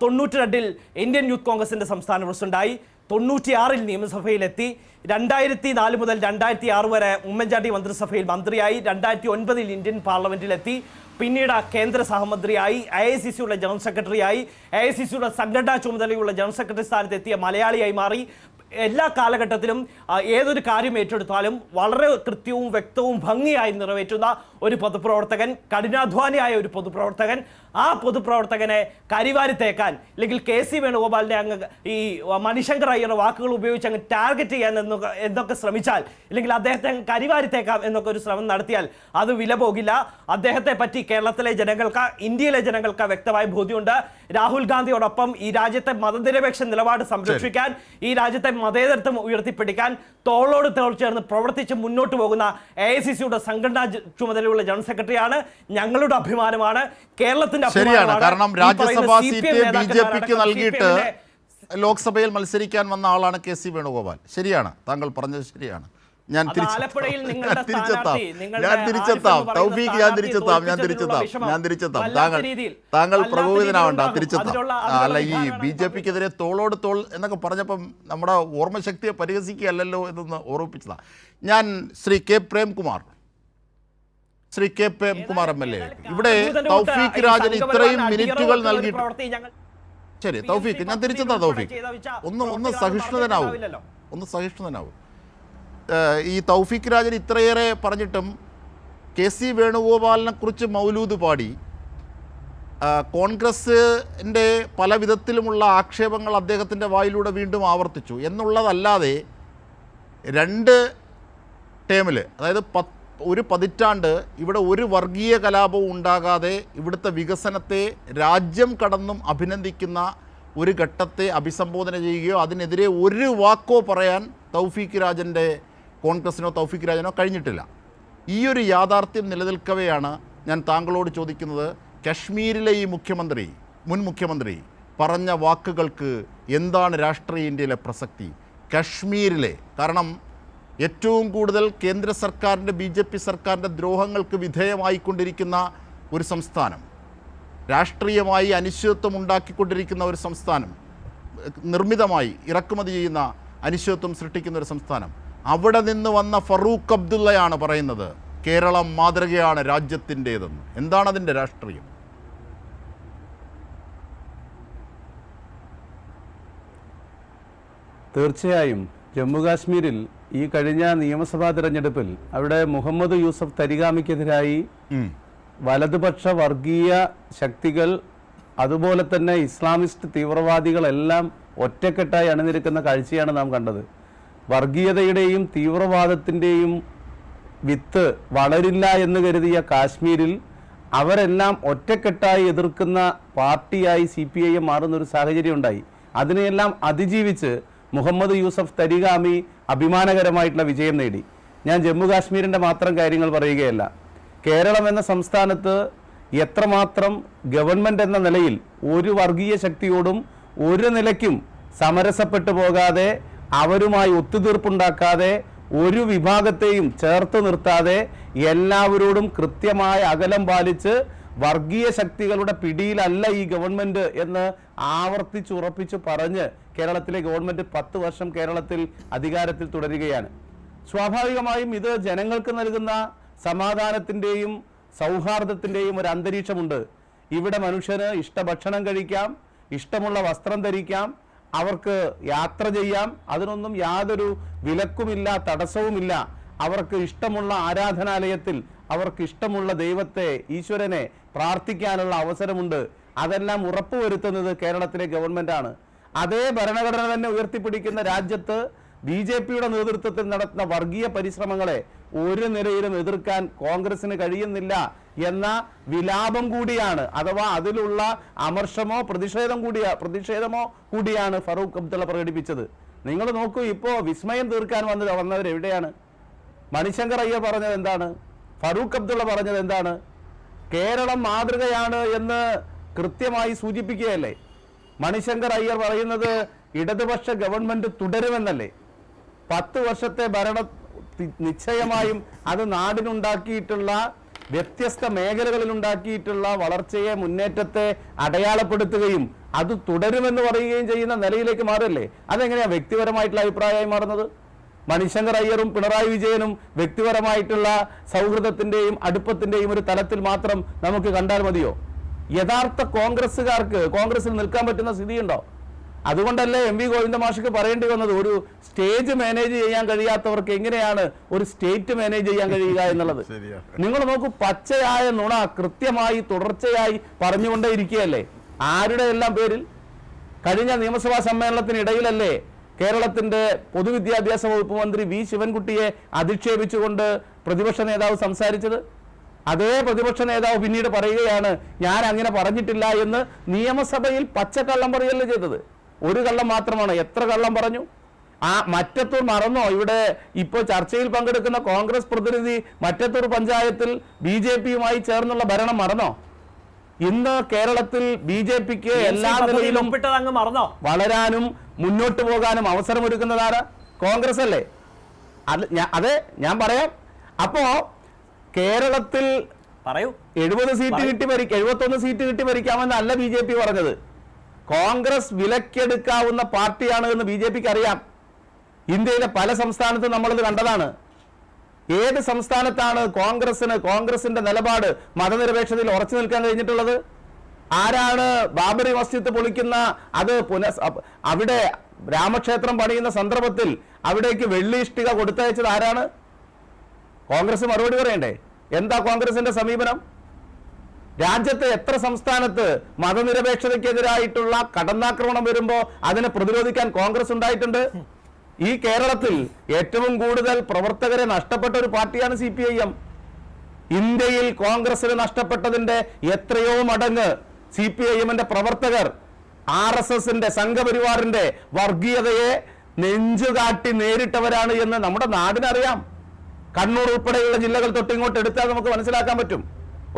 92 ഇന്ത്യൻ യൂത്ത് കോൺഗ്രസിൻ്റെ സംസ്ഥാന പ്രസിഡന്റായി, 96 നിയമസഭയിലെത്തി, 2004 മുതൽ 2006 വരെ ഉമ്മൻചാണ്ടി മന്ത്രിസഭയിൽ മന്ത്രിയായി, 2009 ഇന്ത്യൻ പാർലമെന്റിലെത്തി, പിന്നീട് കേന്ദ്ര സഹമന്ത്രിയായി, AICCയുടെ ജനറൽ സെക്രട്ടറിയായി, AICCയുടെ സംഘടനാ ചുമതലയുള്ള ജനറൽ സെക്രട്ടറി സ്ഥാനത്തെത്തിയ മലയാളിയായി മാറി. എല്ലാ കാലഘട്ടത്തിലും ഏതൊരു കാര്യം ഏറ്റെടുത്താലും വളരെ കൃത്യവും വ്യക്തവും ഭംഗിയായി നിറവേറ്റുന്ന ഒരു പൊതുപ്രവർത്തകൻ, കഠിനാധ്വാനിയായ ഒരു പൊതുപ്രവർത്തകൻ. ആ പൊതുപ്രവർത്തകനെ കരിവാരിത്തേക്കാൻ അല്ലെങ്കിൽ KC വേണുഗോപാലിനെ അങ്ങ് ഈ മണിശങ്കർ അയ്യരുടെ വാക്കുകൾ ഉപയോഗിച്ച് അങ്ങ് ടാർഗറ്റ് ചെയ്യാൻ എന്നൊക്കെ ശ്രമിച്ചാൽ, അല്ലെങ്കിൽ അദ്ദേഹത്തെ അങ്ങ് കരിവാരിത്തേക്കാം എന്നൊക്കെ ഒരു ശ്രമം നടത്തിയാൽ അത് വില പോകില്ല. അദ്ദേഹത്തെ പറ്റി കേരളത്തിലെ ജനങ്ങൾക്ക്, ഇന്ത്യയിലെ ജനങ്ങൾക്ക് വ്യക്തമായ ബോധ്യമുണ്ട്. രാഹുൽ ഗാന്ധിയോടൊപ്പം ഈ രാജ്യത്തെ മതനിരപേക്ഷ നിലപാട് സംരക്ഷിക്കാൻ, ഈ രാജ്യത്തെ മതേതരത്വം ഉയർത്തിപ്പിടിക്കാൻ തോളോട് തോൾ ചേർന്ന് പ്രവർത്തിച്ച് മുന്നോട്ട് പോകുന്ന AICCയുടെ സംഘടനാ ചുമതലയുള്ള ജനറൽ സെക്രട്ടറിയാണ്. ഞങ്ങളുടെ അഭിമാനമാണ്, കേരളത്തിന്റെ ശരിയാണ്. കാരണം രാജ്യസഭാ സീറ്റ് BJPക്ക് നൽകിയിട്ട് ലോക്സഭയിൽ മത്സരിക്കാൻ വന്ന ആളാണ് KC വേണുഗോപാൽ. ശരിയാണ്, താങ്കൾ പറഞ്ഞത് ശരിയാണ്. ഞാൻ അത് തിരിച്ചെത്താം. ആലപ്പുഴയിൽ നിങ്ങളുടെ തിരിച്ചെത്താം. സ്ഥാനാർത്ഥി, നിങ്ങളുടെ ഞാൻ തിരിച്ചെത്താം. ആരിഫ് എന്ന് പറയുന്ന തൗഫീഖ്, ഞാൻ സ്ഥാനാർത്ഥിയെ തിരിച്ചെത്താം. തോൽപ്പിച്ചതിലുള്ള വിഷമം ഞാൻ തിരിച്ചെത്താം. വല്ലാത്ത രീതിയിൽ താങ്കൾ വല്ലാത്ത പ്രകോപിതനാവണ്ട. രീതിയിൽ തിരിച്ചെത്താം. അതിനുള്ള അല്ല, ഈ വികാരമാണ് ബി ജെ പിക്കെതിരെ തോളോട് തോൾ എന്നൊക്കെ പറഞ്ഞപ്പം നമ്മുടെ ഓർമ്മശക്തിയെ പരിഹസിക്കുകയല്ലല്ലോ എന്നൊന്ന് ഓർമ്മിപ്പിച്ചതാണ്. ഞാൻ ശ്രീ കെ പ്രേംകുമാർ MLA, ഇവിടെ തൗഫീഖ് രാജൻ ഇത്രയും മിനിറ്റുകൾ നൽകിയിട്ട്, ശരി തൗഫീഖ്, ഞാൻ തിരിച്ചെത്താം. തൗഫീഖ് ഒന്ന് സഹിഷ്ണുതനാവും. ഈ തൗഫീഖ് രാജൻ ഇത്രയേറെ പറഞ്ഞിട്ടും KC വേണുഗോപാലിനെ കുറിച്ച് മൗലൂദ് പാടി കോൺഗ്രസിൻ്റെ പല വിധത്തിലുമുള്ള ആക്ഷേപങ്ങൾ അദ്ദേഹത്തിൻ്റെ വായിലൂടെ വീണ്ടും ആവർത്തിച്ചു എന്നുള്ളതല്ലാതെ 2 ടേമിൽ, അതായത് ഒരു പതിറ്റാണ്ട് ഇവിടെ ഒരു വർഗീയ കലാപവും ഉണ്ടാകാതെ ഇവിടുത്തെ വികസനത്തെ രാജ്യം കടന്നും അഭിനന്ദിക്കുന്ന ഒരു ഘട്ടത്തെ അഭിസംബോധന ചെയ്യുകയോ അതിനെതിരെ ഒരു വാക്കോ പറയാൻ തൗഫീഖ് രാജൻ്റെ കോൺഗ്രസിനോ തൗഫീഖ് രാജനോ കഴിഞ്ഞിട്ടില്ല. ഈ ഒരു യാഥാർത്ഥ്യം നിലനിൽക്കവെയാണ് ഞാൻ താങ്കളോട് ചോദിക്കുന്നത്, കശ്മീരിലെ ഈ മുൻ മുഖ്യമന്ത്രി പറഞ്ഞ വാക്കുകൾക്ക് എന്താണ് രാഷ്ട്രീയ ഇന്ത്യയിലെ പ്രസക്തി? കശ്മീരിലെ, കാരണം ഏറ്റവും കൂടുതൽ കേന്ദ്ര സർക്കാരിൻ്റെ BJP സർക്കാരിൻ്റെ ദ്രോഹങ്ങൾക്ക് വിധേയമായിക്കൊണ്ടിരിക്കുന്ന ഒരു സംസ്ഥാനം, രാഷ്ട്രീയമായി അനിശ്ചിതത്വം ഉണ്ടാക്കിക്കൊണ്ടിരിക്കുന്ന ഒരു സംസ്ഥാനം, നിർമ്മിതമായി ഇറക്കുമതി ചെയ്യുന്ന അനിശ്ചിതത്വം സൃഷ്ടിക്കുന്ന ഒരു സംസ്ഥാനം, അവിടെ നിന്ന് വന്ന ഫറൂഖ് അബ്ദുള്ളയാണ് പറയുന്നത് കേരളം മാതൃകയാണ് രാജ്യത്തിൻ്റേതെന്ന്. എന്താണ് അതിൻ്റെ രാഷ്ട്രീയം? തീർച്ചയായും ജമ്മുകാശ്മീരിൽ ഈ കഴിഞ്ഞ നിയമസഭാ തിരഞ്ഞെടുപ്പിൽ അവിടെ മുഹമ്മദ് യൂസഫ് തരിഗാമിക്കെതിരായി വലതുപക്ഷ വർഗീയ ശക്തികൾ, അതുപോലെ തന്നെ ഇസ്ലാമിസ്റ്റ് തീവ്രവാദികളെല്ലാം ഒറ്റക്കെട്ടായി അണിനിരക്കുന്ന കാഴ്ചയാണ് നാം കണ്ടത്. വർഗീയതയുടെയും തീവ്രവാദത്തിൻ്റെയും വിത്ത് വളരില്ല എന്ന് കരുതിയ കാശ്മീരിൽ അവരെല്ലാം ഒറ്റക്കെട്ടായി എതിർക്കുന്ന പാർട്ടിയായി CPIM മാറുന്നൊരു സാഹചര്യം ഉണ്ടായി. അതിനെയെല്ലാം അതിജീവിച്ച് മുഹമ്മദ് യൂസഫ് തരിഗാമി അഭിമാനകരമായിട്ടുള്ള വിജയം നേടി. ഞാൻ ജമ്മു കാശ്മീരിൻ്റെ മാത്രം കാര്യങ്ങൾ പറയുകയല്ല, കേരളം എന്ന സംസ്ഥാനത്ത് എത്രമാത്രം ഗവൺമെൻറ് എന്ന നിലയിൽ ഒരു വർഗീയ ശക്തിയോടും ഒരു നിലയ്ക്കും സമരസപ്പെട്ടു പോകാതെ, അവരുമായി ഒത്തുതീർപ്പുണ്ടാക്കാതെ, ഒരു വിഭാഗത്തെയും ചേർത്ത് നിർത്താതെ എല്ലാവരോടും കൃത്യമായ അകലം പാലിച്ച് വർഗീയ ശക്തികളുടെ പിടിയിലല്ല ഈ ഗവൺമെൻറ് എന്ന് ആവർത്തിച്ചുറപ്പിച്ചു പറഞ്ഞ് കേരളത്തിലെ ഗവൺമെൻറ് 10 വർഷം കേരളത്തിൽ അധികാരത്തിൽ തുടരുകയാണ്. സ്വാഭാവികമായും ഇത് ജനങ്ങൾക്ക് നൽകുന്ന സമാധാനത്തിൻ്റെയും സൗഹാർദ്ദത്തിൻ്റെയും ഒരു അന്തരീക്ഷമുണ്ട്. ഇവിടെ മനുഷ്യന് ഭക്ഷണം കഴിക്കാം, ഇഷ്ടമുള്ള വസ്ത്രം ധരിക്കാം, അവർക്ക് യാത്ര ചെയ്യാം, അതിനൊന്നും യാതൊരു വിലക്കുമില്ല, തടസ്സവുമില്ല. അവർക്ക് ഇഷ്ടമുള്ള ആരാധനാലയത്തിൽ അവർക്ക് ഇഷ്ടമുള്ള ദൈവത്തെ, ഈശ്വരനെ പ്രാർത്ഥിക്കാനുള്ള അവസരമുണ്ട്. അതെല്ലാം ഉറപ്പുവരുത്തുന്നത് കേരളത്തിലെ ഗവൺമെൻറ്റാണ്. അതേ ഭരണഘടന തന്നെ ഉയർത്തിപ്പിടിക്കുന്ന രാജ്യത്ത് BJPയുടെ നേതൃത്വത്തിൽ നടത്തുന്ന വർഗീയ പരിശ്രമങ്ങളെ ഒരു നിലയിലും എതിർക്കാൻ കോൺഗ്രസിന് കഴിയുന്നില്ല എന്ന വിലാപം കൂടിയാണ്, അഥവാ അതിലുള്ള അമർഷമോ പ്രതിഷേധമോ കൂടിയാണ് ഫറൂഖ് അബ്ദുള്ള പ്രകടിപ്പിച്ചത്. നിങ്ങൾ നോക്കൂ, ഇപ്പോൾ വിസ്മയം തീർക്കാൻ വന്നവർ എവിടെയാണ്? മണിശങ്കർ അയ്യർ പറഞ്ഞത് എന്താണ്? ഫറൂഖ് അബ്ദുള്ള പറഞ്ഞത് എന്താണ്? കേരളം മാതൃകയാണ് എന്ന് കൃത്യമായി സൂചിപ്പിക്കുകയല്ലേ. മണിശങ്കർ അയ്യർ പറയുന്നത് ഇടതുപക്ഷ ഗവൺമെന്റ് തുടരുമെന്നല്ലേ. 10 വർഷത്തെ ഭരണം നിശ്ചയമായും അത് നാടിനുണ്ടാക്കിയിട്ടുള്ള വ്യത്യസ്ത മേഖലകളിൽ ഉണ്ടാക്കിയിട്ടുള്ള വളർച്ചയെ, മുന്നേറ്റത്തെ അടയാളപ്പെടുത്തുകയും അത് തുടരുമെന്ന് പറയുകയും ചെയ്യുന്ന നിലയിലേക്ക് മാറല്ലേ. അതെങ്ങനെയാണ് വ്യക്തിപരമായിട്ടുള്ള അഭിപ്രായമായി മാറുന്നത്? മണിശങ്കർ അയ്യറും പിണറായി വിജയനും വ്യക്തിപരമായിട്ടുള്ള സൗഹൃദത്തിൻ്റെയും അടുപ്പത്തിൻ്റെയും ഒരു തലത്തിൽ മാത്രം നമുക്ക് കണ്ടാൽ മതിയോ? യഥാർത്ഥ കോൺഗ്രസ്സുകാർക്ക് കോൺഗ്രസിൽ നിൽക്കാൻ പറ്റുന്ന സ്ഥിതിയുണ്ടോ? അതുകൊണ്ടല്ലേ MV ഗോവിന്ദ മാഷിക്ക് പറയേണ്ടി വന്നത്, ഒരു സ്റ്റേജ് മാനേജ് ചെയ്യാൻ കഴിയാത്തവർക്ക് എങ്ങനെയാണ് ഒരു സ്റ്റേറ്റ് മാനേജ് ചെയ്യാൻ കഴിയുക എന്നുള്ളത്. നിങ്ങൾ നോക്കൂ, പച്ചയായ നുണ കൃത്യമായി തുടർച്ചയായി പറഞ്ഞുകൊണ്ടേയിരിക്കുകയല്ലേ. ആരുടെ എല്ലാം പേരിൽ? കഴിഞ്ഞ നിയമസഭാ സമ്മേളനത്തിനിടയിലല്ലേ കേരളത്തിന്റെ പൊതുവിദ്യാഭ്യാസ വകുപ്പ് മന്ത്രി V ശിവൻകുട്ടിയെ അധിക്ഷേപിച്ചുകൊണ്ട് പ്രതിപക്ഷ നേതാവ് സംസാരിച്ചത്? അതേ പ്രതിപക്ഷ നേതാവ് പിന്നീട് പറയുകയാണ് ഞാൻ അങ്ങനെ പറഞ്ഞിട്ടില്ല എന്ന്. നിയമസഭയിൽ പച്ചക്കള്ളം പറയുകയല്ലേ ചെയ്തത്. ഒരു കള്ളം മാത്രമാണ്, എത്ര കള്ളം പറഞ്ഞു? മറ്റത്തൂർ മറന്നോ? ഇവിടെ ഇപ്പോൾ ചർച്ചയിൽ പങ്കെടുക്കുന്ന കോൺഗ്രസ് പ്രതിനിധി മറ്റത്തൂർ പഞ്ചായത്തിൽ BJPയുമായി ചേർന്നുള്ള ഭരണം മറന്നോ? ഇന്ന് കേരളത്തിൽ BJPക്ക് എല്ലാ നിലയിലും വളരാനും മുന്നോട്ട് പോകാനും അവസരമൊരുക്കുന്നതാരാ? കോൺഗ്രസ് അല്ലേ. അതെ ഞാൻ പറയാം. അപ്പോ കേരളത്തിൽ പറയൂ 70 സീറ്റ് കിട്ടി 71 സീറ്റ് കിട്ടി ഭരിക്കാമെന്നല്ല BJP പറഞ്ഞത്. കോൺഗ്രസ് വിലക്കെടുക്കാവുന്ന പാർട്ടിയാണ് എന്ന് BJPക്ക് അറിയാം. ഇന്ത്യയിലെ പല സംസ്ഥാനത്തും നമ്മളിത് കണ്ടതാണ്. ഏത് സംസ്ഥാനത്താണ് കോൺഗ്രസിന്റെ നിലപാട് മതനിരപേക്ഷതയിൽ ഉറച്ചു നിൽക്കാൻ കഴിഞ്ഞിട്ടുള്ളത്? ആരാണ് ബാബറി മസ്ജിദ് പൊളിക്കുന്ന അവിടെ രാമക്ഷേത്രം പണിയുന്ന സന്ദർഭത്തിൽ അവിടേക്ക് വെള്ളി ഇഷ്ടിക കൊടുത്തയച്ചത് ആരാണ്? കോൺഗ്രസ് മറുപടി പറയണ്ടേ? എന്താ കോൺഗ്രസിന്റെ സമീപനം? രാജ്യത്തെ എത്ര സംസ്ഥാനത്ത് മതനിരപേക്ഷതയ്ക്കെതിരായിട്ടുള്ള കടന്നാക്രമണം വരുമ്പോൾ അതിനെ പ്രതിരോധിക്കാൻ കോൺഗ്രസ് ഉണ്ടായിട്ടുണ്ട്? ഈ കേരളത്തിൽ ഏറ്റവും കൂടുതൽ പ്രവർത്തകരെ നഷ്ടപ്പെട്ട ഒരു പാർട്ടിയാണ് CPIM. ഇന്ത്യയിൽ കോൺഗ്രസിന് നഷ്ടപ്പെട്ടതിന്റെ എത്രയോ മടങ്ങ് CPIMന്റെ പ്രവർത്തകർ RSSന്റെ സംഘപരിവാറിന്റെ വർഗീയതയെ നെഞ്ചുകാട്ടി നേരിട്ടവരാണ് എന്ന് നമ്മുടെ നാടിനറിയാം. കണ്ണൂർ ഉൾപ്പെടെയുള്ള ജില്ലകൾ തൊട്ടിങ്ങോട്ട് എടുത്താൽ നമുക്ക് മനസ്സിലാക്കാൻ പറ്റും.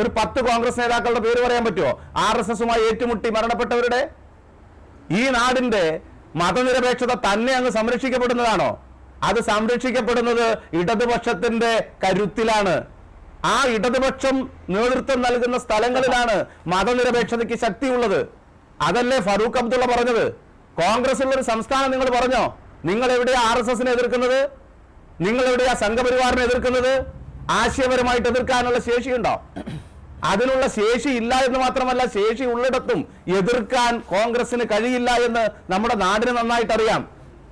ഒരു 10 കോൺഗ്രസ് നേതാക്കളുടെ പേര് പറയാൻ പറ്റുമോ RSSുമായി ഏറ്റുമുട്ടി മരണപ്പെട്ടവരുടെ? ഈ നാടിന്റെ മതനിരപേക്ഷത തന്നെ അങ്ങ് സംരക്ഷിക്കപ്പെടുന്നതാണോ? അത് സംരക്ഷിക്കപ്പെടുന്നത് ഇടതുപക്ഷത്തിന്റെ കരുത്തിലാണ്. ആ ഇടതുപക്ഷം നേതൃത്വം നൽകുന്ന സ്ഥലങ്ങളിലാണ് മതനിരപേക്ഷതയ്ക്ക് ശക്തിയുള്ളത്. അതല്ലേ ഫറൂഖ് അബ്ദുള്ള പറഞ്ഞത്? കോൺഗ്രസ് ഉള്ള ഒരു സംസ്ഥാനം നിങ്ങൾ പറഞ്ഞോ? നിങ്ങൾ എവിടെയാ RSSനെ എതിർക്കുന്നത്? നിങ്ങൾ എവിടെയാ സംഘപരിവാറിനെ എതിർക്കുന്നത്? ആശയപരമായിട്ട് എതിർക്കാനുള്ള ശേഷിയുണ്ടോ? അതിനുള്ള ശേഷി ഇല്ല എന്ന് മാത്രമല്ല, ശേഷി ഉള്ളിടത്തും എതിർക്കാൻ കോൺഗ്രസിന് കഴിയില്ല എന്ന് നമ്മുടെ നാടിന് നന്നായിട്ട് അറിയാം.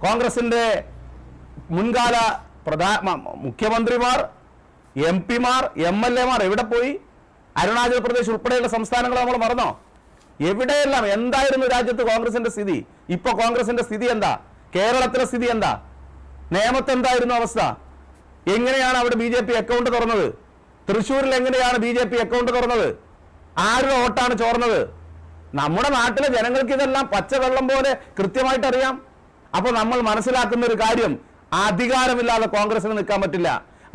കോൺഗ്രസിന്റെ മുൻകാല മുഖ്യമന്ത്രിമാർ, MP-മാർ, MLA-മാർ എവിടെ പോയി? അരുണാചൽ പ്രദേശ് ഉൾപ്പെടെയുള്ള സംസ്ഥാനങ്ങൾ നമ്മൾ മറന്നോ? എവിടെയെല്ലാം എന്തായിരുന്നു രാജ്യത്ത് കോൺഗ്രസിന്റെ സ്ഥിതി? ഇപ്പൊ കോൺഗ്രസിന്റെ സ്ഥിതി എന്താ? കേരളത്തിലെ സ്ഥിതി എന്താ? നേമത്ത് എന്തായിരുന്നു അവസ്ഥ? എങ്ങനെയാണ് അവിടെ BJP അക്കൗണ്ട് തുറന്നത്? തൃശ്ശൂരിൽ എങ്ങനെയാണ് BJP അക്കൗണ്ട് തുറന്നത്? ആരുടെ വോട്ടാണ് ചോർന്നത്? നമ്മുടെ നാട്ടിലെ ജനങ്ങൾക്ക് ഇതെല്ലാം പച്ചവെള്ളം പോലെ കൃത്യമായിട്ട് അറിയാം. അപ്പൊ നമ്മൾ മനസ്സിലാക്കുന്ന ഒരു കാര്യം, അധികാരമില്ലാതെ കോൺഗ്രസിന് നിൽക്കാൻ പറ്റില്ല.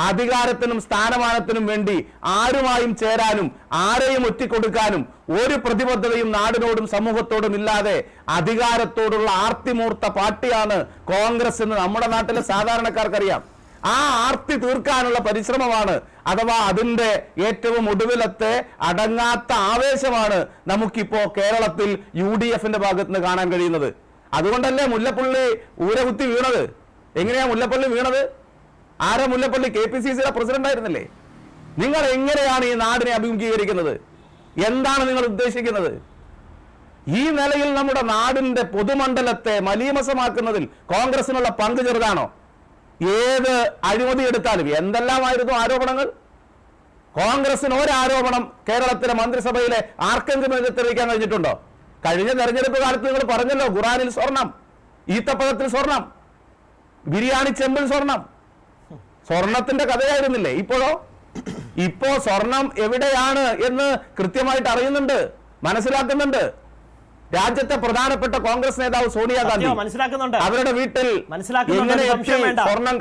അധികാരത്തിനും സ്ഥാനമാനത്തിനും വേണ്ടി ആരുമായും ചേരാനും ആരെയും ഒറ്റിക്കൊടുക്കാനും ഒരു പ്രതിബദ്ധതയും നാടിനോടും സമൂഹത്തോടും ഇല്ലാതെ അധികാരത്തോടുള്ള ആർത്തിമൂർത്ത പാർട്ടിയാണ് കോൺഗ്രസ് എന്ന് നമ്മുടെ നാട്ടിലെ സാധാരണക്കാർക്കറിയാം. ആ ആർത്തി തീർക്കാനുള്ള പരിശ്രമമാണ്, അഥവാ അതിന്റെ ഏറ്റവും ഒടുവിലത്തെ അടങ്ങാത്ത ആവേശമാണ് നമുക്കിപ്പോ കേരളത്തിൽ UDFന്റെ ഭാഗത്ത് നിന്ന് കാണാൻ കഴിയുന്നത്. അതുകൊണ്ടല്ലേ മുല്ലപ്പള്ളി ഊരകുത്തി വീണത്? എങ്ങനെയാ മുല്ലപ്പള്ളി വീണത്? ആരാ മുല്ലപ്പള്ളി? KPCCയുടെ പ്രസിഡന്റ് ആയിരുന്നില്ലേ? നിങ്ങൾ എങ്ങനെയാണ് ഈ നാടിനെ അഭിമുഖീകരിക്കുന്നത്? എന്താണ് നിങ്ങൾ ഉദ്ദേശിക്കുന്നത്? ഈ നിലയിൽ നമ്മുടെ നാടിന്റെ പൊതുമണ്ഡലത്തെ മലീമസമാക്കുന്നതിൽ കോൺഗ്രസിനുള്ള പങ്ക് ചെറുതാണോ? ഏത് അഴിമതി എടുത്താലും എന്തെല്ലാമായിരുന്നു ആരോപണങ്ങൾ? കോൺഗ്രസിന് ഒരാരോപണം കേരളത്തിലെ മന്ത്രിസഭയിലെ ആർക്കെങ്കിലും എതിരെ തെളിയിക്കാൻ കഴിഞ്ഞിട്ടുണ്ടോ? കഴിഞ്ഞ തെരഞ്ഞെടുപ്പ് കാലത്ത് നിങ്ങൾ പറഞ്ഞല്ലോ, ഖുറാനിൽ സ്വർണം, ഈത്തപ്പഴത്തിൽ സ്വർണം, ബിരിയാണി ചെമ്പിൽ സ്വർണം. സ്വർണത്തിന്റെ കഥയായിരുന്നില്ലേ? ഇപ്പോ സ്വർണം എവിടെയാണ് എന്ന് കൃത്യമായിട്ട് അറിയുന്നുണ്ട്, മനസ്സിലാക്കുന്നുണ്ട്. രാജ്യത്തെ പ്രധാനപ്പെട്ട കോൺഗ്രസ് നേതാവ് സോണിയാഗാന്ധി അവരുടെ വീട്ടിൽ സ്വർണം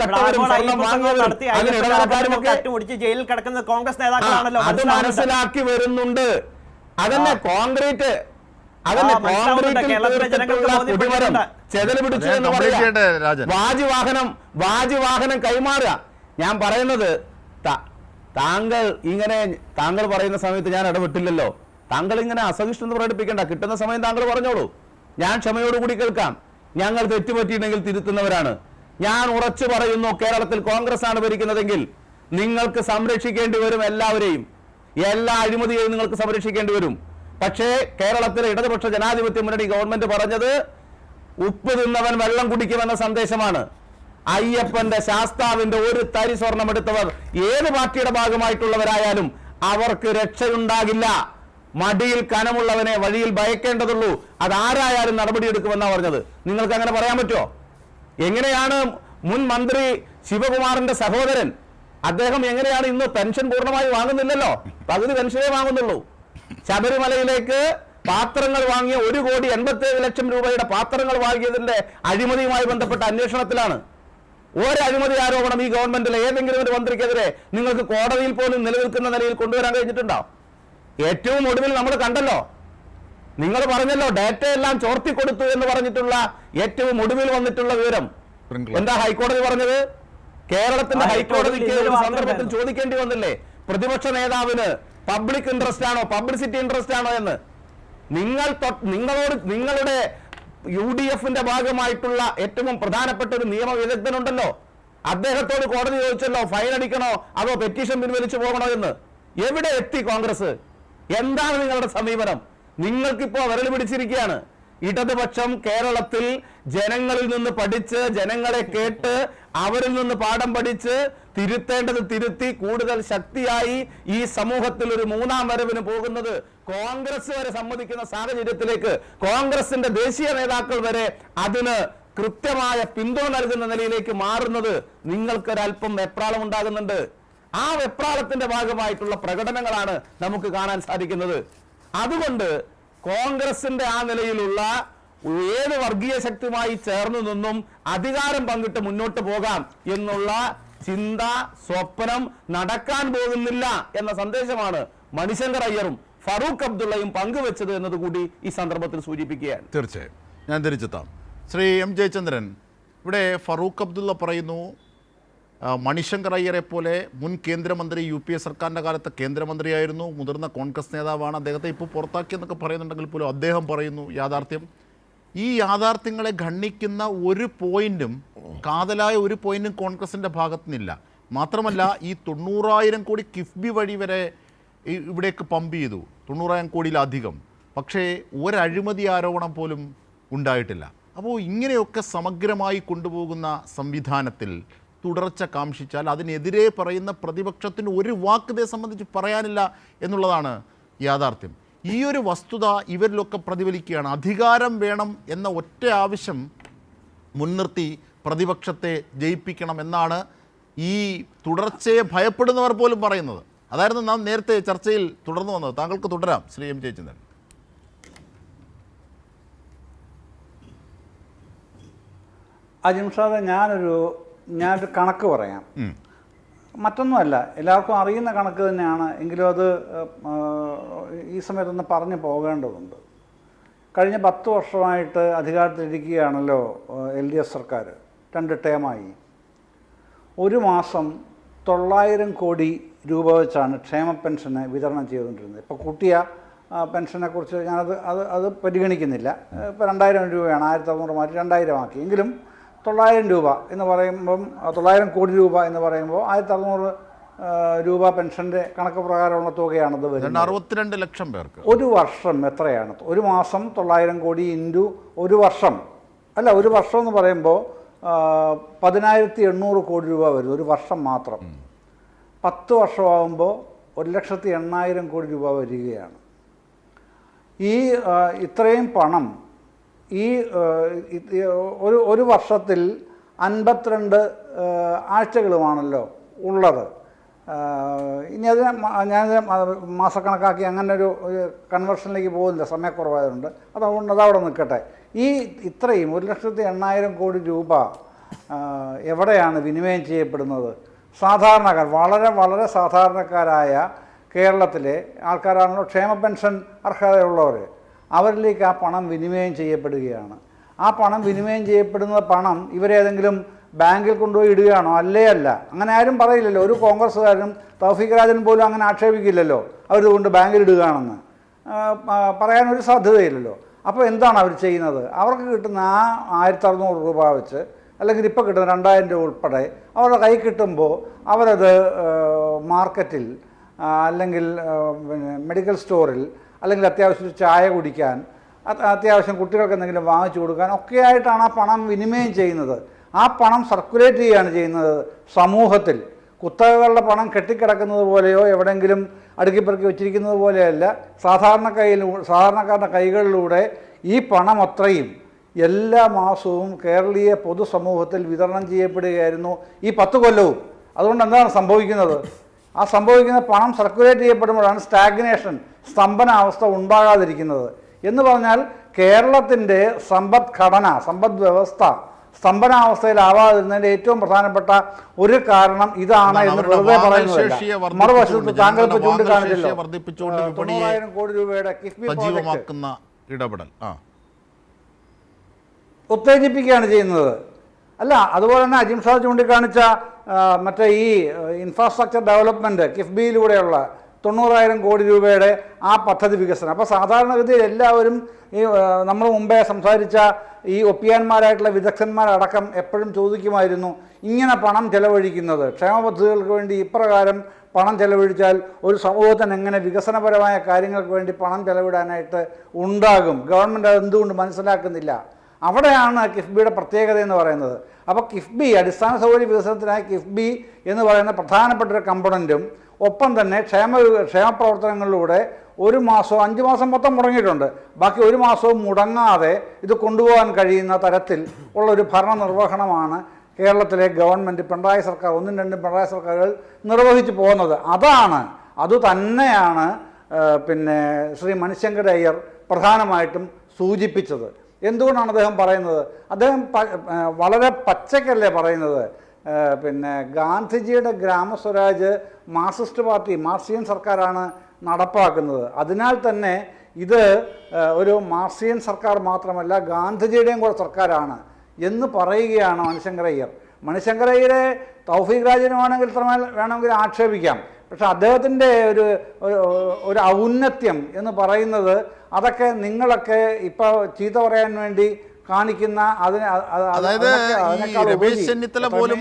ജയിലിൽ കിടക്കുന്ന കോൺഗ്രസ് നേതാക്കളാണല്ലോ. അത് മനസ്സിലാക്കി വരുന്നുണ്ട്. അതന്നെ കോൺക്രീറ്റ്, അതന്നെ കുടിമരം ചെതല് പിടിച്ചു എന്ന് പറയാം. വാജിവാഹനം കൈമാറുക. ഞാൻ പറയുന്നത്, താങ്കൾ പറയുന്ന സമയത്ത് ഞാൻ ഇടപെട്ടില്ലല്ലോ. താങ്കൾ ഇങ്ങനെ അസഹിഷ്ണുത പ്രകടിപ്പിക്കേണ്ട. കിട്ടുന്ന സമയം താങ്കൾ പറഞ്ഞോളൂ, ഞാൻ ക്ഷമയോടുകൂടി കേൾക്കാം. ഞങ്ങൾ തെറ്റുപറ്റിയിട്ടുണ്ടെങ്കിൽ തിരുത്തുന്നവരാണ്. ഞാൻ ഉറച്ചു പറയുന്നു, കേരളത്തിൽ കോൺഗ്രസ് ആണ് ഭരിക്കുന്നതെങ്കിൽ നിങ്ങൾക്ക് സംരക്ഷിക്കേണ്ടി വരും എല്ലാവരെയും. എല്ലാ അഴിമതിയെയും നിങ്ങൾക്ക് സംരക്ഷിക്കേണ്ടി വരും. പക്ഷേ കേരളത്തിലെ ഇടതുപക്ഷ ജനാധിപത്യ മുന്നണി ഗവൺമെന്റ് പറഞ്ഞത് ഉപ്പ് തിന്നവൻ വെള്ളം കുടിക്കുമെന്ന സന്ദേശമാണ്. അയ്യപ്പന്റെ ശാസ്താവിന്റെ ഒരു തരി സ്വർണം എടുത്തവർ ഏത് പാർട്ടിയുടെ ഭാഗമായിട്ടുള്ളവരായാലും അവർക്ക് രക്ഷയുണ്ടാകില്ല. മടിയിൽ കനമുള്ളവനെ വഴിയിൽ ഭയക്കേണ്ടതുള്ളൂ. അതാരായാലും നടപടിയെടുക്കുമെന്നാണ് പറഞ്ഞത്. നിങ്ങൾക്ക് അങ്ങനെ പറയാൻ പറ്റുമോ? എങ്ങനെയാണ് മുൻ മന്ത്രി ശിവകുമാറിന്റെ സഹോദരൻ, അദ്ദേഹം എങ്ങനെയാണ് ഇന്ന് പെൻഷൻ പൂർണ്ണമായി വാങ്ങുന്നില്ലല്ലോ, പകുതി പെൻഷനേ വാങ്ങുന്നുള്ളൂ. ശബരിമലയിലേക്ക് പാത്രങ്ങൾ വാങ്ങിയ 1,87,00,000 രൂപയുടെ പാത്രങ്ങൾ വാങ്ങിയതിന്റെ അഴിമതിയുമായി ബന്ധപ്പെട്ട അന്വേഷണത്തിലാണ്. ഒരു അഴിമതി ആരോപണം ഈ ഗവൺമെന്റിലെ ഏതെങ്കിലും ഒരു മന്ത്രിക്കെതിരെ നിങ്ങൾക്ക് കോടതിയിൽ പോലും നിലനിൽക്കുന്ന നിലയിൽ കൊണ്ടുവരാൻ കഴിഞ്ഞിട്ടുണ്ടോ? ഏറ്റവും ഒടുവിൽ നമ്മൾ കണ്ടല്ലോ, നിങ്ങൾ പറഞ്ഞല്ലോ ഡാറ്റ എല്ലാം ചോർത്തിക്കൊടുത്തു എന്ന് പറഞ്ഞിട്ടുള്ള ഏറ്റവും ഒടുവിൽ വന്നിട്ടുള്ള വിവരം എന്താ ഹൈക്കോടതി പറഞ്ഞത്? കേരളത്തിന്റെ ഹൈക്കോടതിക്ക് ഇതൊരു ഒരു വാർത്ത സന്ദർഭത്തിൽ ഉണ്ടായിരുന്നു. ചോദിക്കേണ്ടി വന്നില്ലേ പ്രതിപക്ഷ നേതാവിന് പബ്ലിക് ഇൻട്രസ്റ്റ് ആണോ പബ്ലിസിറ്റി ഇൻട്രസ്റ്റ് ആണോ എന്ന്? നിങ്ങളുടെ UDFന്റെ ഭാഗമായിട്ടുള്ള ഏറ്റവും പ്രധാനപ്പെട്ട ഒരു നിയമ വിദഗ്ധനുണ്ടല്ലോ, അദ്ദേഹത്തോട് കോടതി ചോദിച്ചല്ലോ ഫൈൻ അടിക്കണോ അതോ പെറ്റീഷൻ പിൻവലിച്ചു പോകണോ എന്ന്. എവിടെ എത്തി കോൺഗ്രസ്? എന്താണ് നിങ്ങളുടെ സമീപനം? നിങ്ങൾക്കിപ്പോ വിരൽ പിടിച്ചിരിക്കുകയാണ്. ഇടതുപക്ഷം കേരളത്തിൽ ജനങ്ങളിൽ നിന്ന് പഠിച്ച് ജനങ്ങളെ കേട്ട് അവരിൽ നിന്ന് പാഠം പഠിച്ച് തിരുത്തേണ്ടത് തിരുത്തി കൂടുതൽ ശക്തിയായി ഈ സമൂഹത്തിൽ ഒരു മൂന്നാം വരവിന് പോകുന്നത് കോൺഗ്രസ് വരെ സമ്മതിക്കുന്ന സാഹചര്യത്തിലേക്ക് കോൺഗ്രസിന്റെ ദേശീയ നേതാക്കൾ വരെ അതിന് കൃത്യമായ പിന്തുണ നൽകുന്ന നിലയിലേക്ക് മാറുന്നത് നിങ്ങൾക്കൊരല്പം വെപ്രാളം ഉണ്ടാകുന്നുണ്ട്. ആ വെപ്രാളത്തിന്റെ ഭാഗമായിട്ടുള്ള പ്രകടനങ്ങളാണ് നമുക്ക് കാണാൻ സാധിക്കുന്നത്. അതുകൊണ്ട് കോൺഗ്രസിന്റെ ആ നിലയിലുള്ള ഏത് വർഗീയ ശക്തിയുമായി ചേർന്ന് നിന്നും അധികാരം പങ്കിട്ട് മുന്നോട്ട് പോകാം എന്നുള്ള ചിന്ത സ്വപ്നം നടക്കാൻ പോകുന്നില്ല എന്ന സന്ദേശമാണ് മണിശങ്കർ അയ്യറും ഫറൂഖ് അബ്ദുള്ളയും പങ്കുവെച്ചത് എന്നതുകൂടി ഈ സന്ദർഭത്തിൽ സൂചിപ്പിക്കുകയാണ്. തീർച്ചയായും ഞാൻ തിരിച്ചെത്താം. ശ്രീ M. ജയചന്ദ്രൻ, ഇവിടെ ഫറൂഖ് അബ്ദുള്ള പറയുന്നു മണിശങ്കർ അയ്യരെ പോലെ മുൻ കേന്ദ്രമന്ത്രി UPA സർക്കാരിൻ്റെ കാലത്ത് കേന്ദ്രമന്ത്രിയായിരുന്നു, മുതിർന്ന കോൺഗ്രസ് നേതാവാണ്, അദ്ദേഹത്തെ ഇപ്പോൾ പുറത്താക്കിയെന്നൊക്കെ പറയുന്നുണ്ടെങ്കിൽ പോലും അദ്ദേഹം പറയുന്നു യാഥാർത്ഥ്യം. ഈ യാഥാർത്ഥ്യങ്ങളെ ഖണ്ഡിക്കുന്ന ഒരു പോയിന്റും കാതലായ ഒരു പോയിന്റും കോൺഗ്രസിൻ്റെ ഭാഗത്തുനിന്നില്ല. മാത്രമല്ല ഈ 90,000 കോടി കിഫ്ബി വഴി വരെ ഇവിടേക്ക് പമ്പ് ചെയ്തു, 90,000 കോടിയിലധികം. പക്ഷേ ഒരഴിമതി ആരോപണം പോലും ഉണ്ടായിട്ടില്ല. അപ്പോൾ ഇങ്ങനെയൊക്കെ സമഗ്രമായി കൊണ്ടുപോകുന്ന സംവിധാനത്തിൽ തുടർച്ച കാംക്ഷിച്ചാൽ അതിനെതിരെ പറയുന്ന പ്രതിപക്ഷത്തിന് ഒരു വാക്ക് ഇതേ സംബന്ധിച്ച് പറയാനില്ല എന്നുള്ളതാണ് യാഥാർത്ഥ്യം. ഈ ഒരു വസ്തുത ഇവരിലൊക്കെ പ്രതിഫലിക്കുകയാണ്. അധികാരം വേണം എന്ന ഒറ്റ ആവശ്യം മുൻനിർത്തി പ്രതിപക്ഷത്തെ ജയിപ്പിക്കണം എന്നാണ് ഈ തുടർച്ചയെ ഭയപ്പെടുന്നവർ പോലും പറയുന്നത്. അതായിരുന്നു നാം നേരത്തെ ചർച്ചയിൽ തുടർന്നു വന്നത്. താങ്കൾക്ക് തുടരാം ശ്രീ M. ജയചന്ദ്രൻ. അജിംഷാദ്, ഞാനൊരു കണക്ക് പറയാം. മറ്റൊന്നുമല്ല, എല്ലാവർക്കും അറിയുന്ന കണക്ക് തന്നെയാണ്, എങ്കിലും അത് ഈ സമയത്തൊന്ന് പറഞ്ഞു പോകേണ്ടതുണ്ട്. കഴിഞ്ഞ 10 വർഷമായിട്ട് അധികാരത്തിലിരിക്കുകയാണല്ലോ LDF സർക്കാർ, 2 ടേമായി. ഒരു മാസം 900 കോടി രൂപ വെച്ചാണ് ക്ഷേമ പെൻഷന് വിതരണം ചെയ്തുകൊണ്ടിരുന്നത്. ഇപ്പോൾ കൂട്ടിയ പെൻഷനെക്കുറിച്ച് ഞാനത് പരിഗണിക്കുന്നില്ല. ഇപ്പോൾ 2000 രൂപയാണ്, 1600 മാറ്റി 2000 ആക്കി. എങ്കിലും 900 രൂപ എന്ന് പറയുമ്പം 900 കോടി രൂപ എന്ന് പറയുമ്പോൾ 1600 രൂപ പെൻഷൻ്റെ കണക്ക് പ്രകാരമുള്ള തുകയാണത് വരുന്നത്. 62 ലക്ഷം പേർക്ക് ഒരു വർഷം എത്രയാണ്? ഒരു മാസം 900 കോടി ഇൻറ്റു ഒരു വർഷം, അല്ല ഒരു വർഷം എന്ന് പറയുമ്പോൾ 10,800 കോടി രൂപ വരും ഒരു വർഷം മാത്രം. 10 വർഷമാകുമ്പോൾ 1,80,000 കോടി രൂപ വരികയാണ്. ഈ ഇത്രയും പണം ഈ ഒരു വർഷത്തിൽ 52 ആഴ്ചകളുമാണല്ലോ ഉള്ളത്. ഇനി അതിനെ ഞാൻ മാസക്കണക്കാക്കി അങ്ങനെ ഒരു കൺവേർഷനിലേക്ക് പോകുന്നില്ല, സമയക്കുറവായതുകൊണ്ട്. അതുകൊണ്ട് അതവിടെ നിൽക്കട്ടെ. ഈ ഇത്രയും 1,80,000 കോടി രൂപ എവിടെയാണ് വിനിമയം ചെയ്യപ്പെടുന്നത്? സാധാരണക്കാർ, വളരെ വളരെ സാധാരണക്കാരായ കേരളത്തിലെ ആൾക്കാരാണല്ലോ ക്ഷേമ പെൻഷൻ അർഹതയുള്ളവർ. അവരിലേക്ക് ആ പണം വിനിമയം ചെയ്യപ്പെടുകയാണ്. ആ പണം വിനിമയം ചെയ്യപ്പെടുന്ന പണം ഇവരേതെങ്കിലും ബാങ്കിൽ കൊണ്ടുപോയി ഇടുകയാണോ? അല്ല. അങ്ങനെ ആരും പറയില്ലല്ലോ. ഒരു കോൺഗ്രസ്സുകാരനും തൗഫീഖ് രാജൻ പോലും അങ്ങനെ ആക്ഷേപിക്കില്ലല്ലോ അവരിതുകൊണ്ട് ബാങ്കിൽ ഇടുകയാണെന്ന്. പറയാനൊരു സാധ്യതയില്ലല്ലോ. അപ്പോൾ എന്താണ് അവർ ചെയ്യുന്നത്? അവർക്ക് കിട്ടുന്ന ആ 1600 രൂപ വെച്ച്, അല്ലെങ്കിൽ ഇപ്പോൾ കിട്ടുന്ന 2000 രൂപ ഉൾപ്പെടെ അവരുടെ കൈ കിട്ടുമ്പോൾ അവരത് മാർക്കറ്റിൽ അല്ലെങ്കിൽ മെഡിക്കൽ സ്റ്റോറിൽ, അല്ലെങ്കിൽ അത്യാവശ്യം ചായ കുടിക്കാൻ, അത്യാവശ്യം കുട്ടികൾക്ക് എന്തെങ്കിലും വാങ്ങിച്ചു കൊടുക്കാൻ ഒക്കെ ആയിട്ടാണ് ആ പണം വിനിമയം ചെയ്യുന്നത്. ആ പണം സർക്കുലേറ്റ് ചെയ്യുകയാണ് ചെയ്യുന്നത് സമൂഹത്തിൽ. കുത്തകകളുടെ പണം കെട്ടിക്കിടക്കുന്നത് പോലെയോ എവിടെയെങ്കിലും അടുക്കിപ്പെറുക്കി വെച്ചിരിക്കുന്നത് പോലെയല്ല. സാധാരണക്കാരുടെ കൈകളിലൂടെ ഈ പണം അത്രയും എല്ലാ മാസവും കേരളീയ പൊതുസമൂഹത്തിൽ വിതരണം ചെയ്യപ്പെടുകയായിരുന്നു ഈ 10 കൊല്ലവും. അതുകൊണ്ട് എന്താണ് സംഭവിക്കുന്നത്? ആ സംഭവിക്കുന്ന പണം സർക്കുലേറ്റ് ചെയ്യപ്പെടുമ്പോഴാണ് സ്റ്റാഗ്നേഷൻ, സ്തംഭനാവസ്ഥ ഉണ്ടാകാതിരിക്കുന്നത്. എന്ന് പറഞ്ഞാൽ കേരളത്തിൻ്റെ സമ്പദ്ഘടന, സമ്പദ് വ്യവസ്ഥ സ്തംഭനാവസ്ഥയിലാവാതിരുന്നതിൻ്റെ ഏറ്റവും പ്രധാനപ്പെട്ട ഒരു കാരണം ഇതാണ് എന്ന് വെറുതെ പറയുന്നതല്ല. മറുവശത്ത് താങ്കൾ ഇപ്പോൾ ചൂണ്ടിക്കാണിച്ചല്ലോ 90,000 കോടി രൂപയുടെ കിഫ്ബി സജീവമാക്കുന്ന ഇടപെടൽ ഉത്തേജിപ്പിക്കുകയാണ് ചെയ്യുന്നത്. അല്ല, അതുപോലെ തന്നെ അജിംഷാദ് ചൂണ്ടിക്കാണിച്ച മറ്റേ ഈ ഇൻഫ്രാസ്ട്രക്ചർ ഡെവലപ്മെൻറ്റ് കിഫ്ബിയിലൂടെയുള്ള 90,000 കോടി രൂപയുടെ ആ പദ്ധതി വികസനം. അപ്പോൾ സാധാരണഗതിയിൽ എല്ലാവരും ഈ നമ്മൾ മുമ്പേ സംസാരിച്ച ഈ ഒപ്പിയാന്മാരായിട്ടുള്ള വിദഗ്ധന്മാരടക്കം എപ്പോഴും ചോദിക്കുമായിരുന്നു, ഇങ്ങനെ പണം ചെലവഴിക്കുന്നത് ക്ഷേമ പദ്ധതികൾക്ക് വേണ്ടി ഇപ്രകാരം പണം ചെലവഴിച്ചാൽ ഒരു സമൂഹത്തിന് എങ്ങനെ വികസനപരമായ കാര്യങ്ങൾക്ക് വേണ്ടി പണം ചെലവിടാനായിട്ട് ഉണ്ടാകും, ഗവൺമെൻറ് അത് എന്തുകൊണ്ട് മനസ്സിലാക്കുന്നില്ല? അവിടെയാണ് കിഫ്ബിയുടെ പ്രത്യേകത എന്ന് പറയുന്നത്. അപ്പോൾ കിഫ്ബി, അടിസ്ഥാന സൗകര്യ വികസനത്തിനായി കിഫ്ബി എന്ന് പറയുന്ന പ്രധാനപ്പെട്ട ഒരു കമ്പണൻറ്റും ഒപ്പം തന്നെ ക്ഷേമപ്രവർത്തനങ്ങളിലൂടെ 1 മാസമോ 5 മാസം മൊത്തം മുടങ്ങിയിട്ടുണ്ട്, ബാക്കി 1 മാസവും മുടങ്ങാതെ ഇത് കൊണ്ടുപോകാൻ കഴിയുന്ന തരത്തിൽ ഉള്ളൊരു ഭരണനിർവഹണമാണ് കേരളത്തിലെ ഗവൺമെൻറ്, പിണറായി സർക്കാർ, 1-2 പിണറായി സർക്കാരുകൾ നിർവഹിച്ചു പോകുന്നത്. അതുതന്നെയാണ് പിന്നെ ശ്രീ മണിശങ്കർ അയ്യർ പ്രധാനമായിട്ടും സൂചിപ്പിച്ചത്. എന്തുകൊണ്ടാണ് അദ്ദേഹം പറയുന്നത്? അദ്ദേഹം വളരെ പച്ചക്കല്ലേ പറയുന്നത്, പിന്നെ ഗാന്ധിജിയുടെ ഗ്രാമസ്വരാജ് മാർക്സിസ്റ്റ് പാർട്ടി, മാർക്സിയൻ സർക്കാരാണ് നടപ്പാക്കുന്നത്. അതിനാൽ തന്നെ ഇത് ഒരു മാർക്സിയൻ സർക്കാർ മാത്രമല്ല, ഗാന്ധിജിയുടെയും കൂടെ സർക്കാരാണ് എന്ന് പറയുകയാണ് മണിശങ്കർ അയ്യർ. മണിശങ്കർ അയ്യരെ തൗഫീഖ് രാജനുമാണെങ്കിൽ ഇത്ര വേണമെങ്കിൽ ആക്ഷേപിക്കാം, പക്ഷെ അദ്ദേഹത്തിൻ്റെ ഒരു ഔന്നത്യം എന്ന് പറയുന്നത് അതൊക്കെ നിങ്ങളൊക്കെ ഇപ്പോൾ ചീത്ത പറയാൻ വേണ്ടി കാണിക്കുന്ന അതായത് ഈ രമേശ് ചെന്നിത്തല പോലും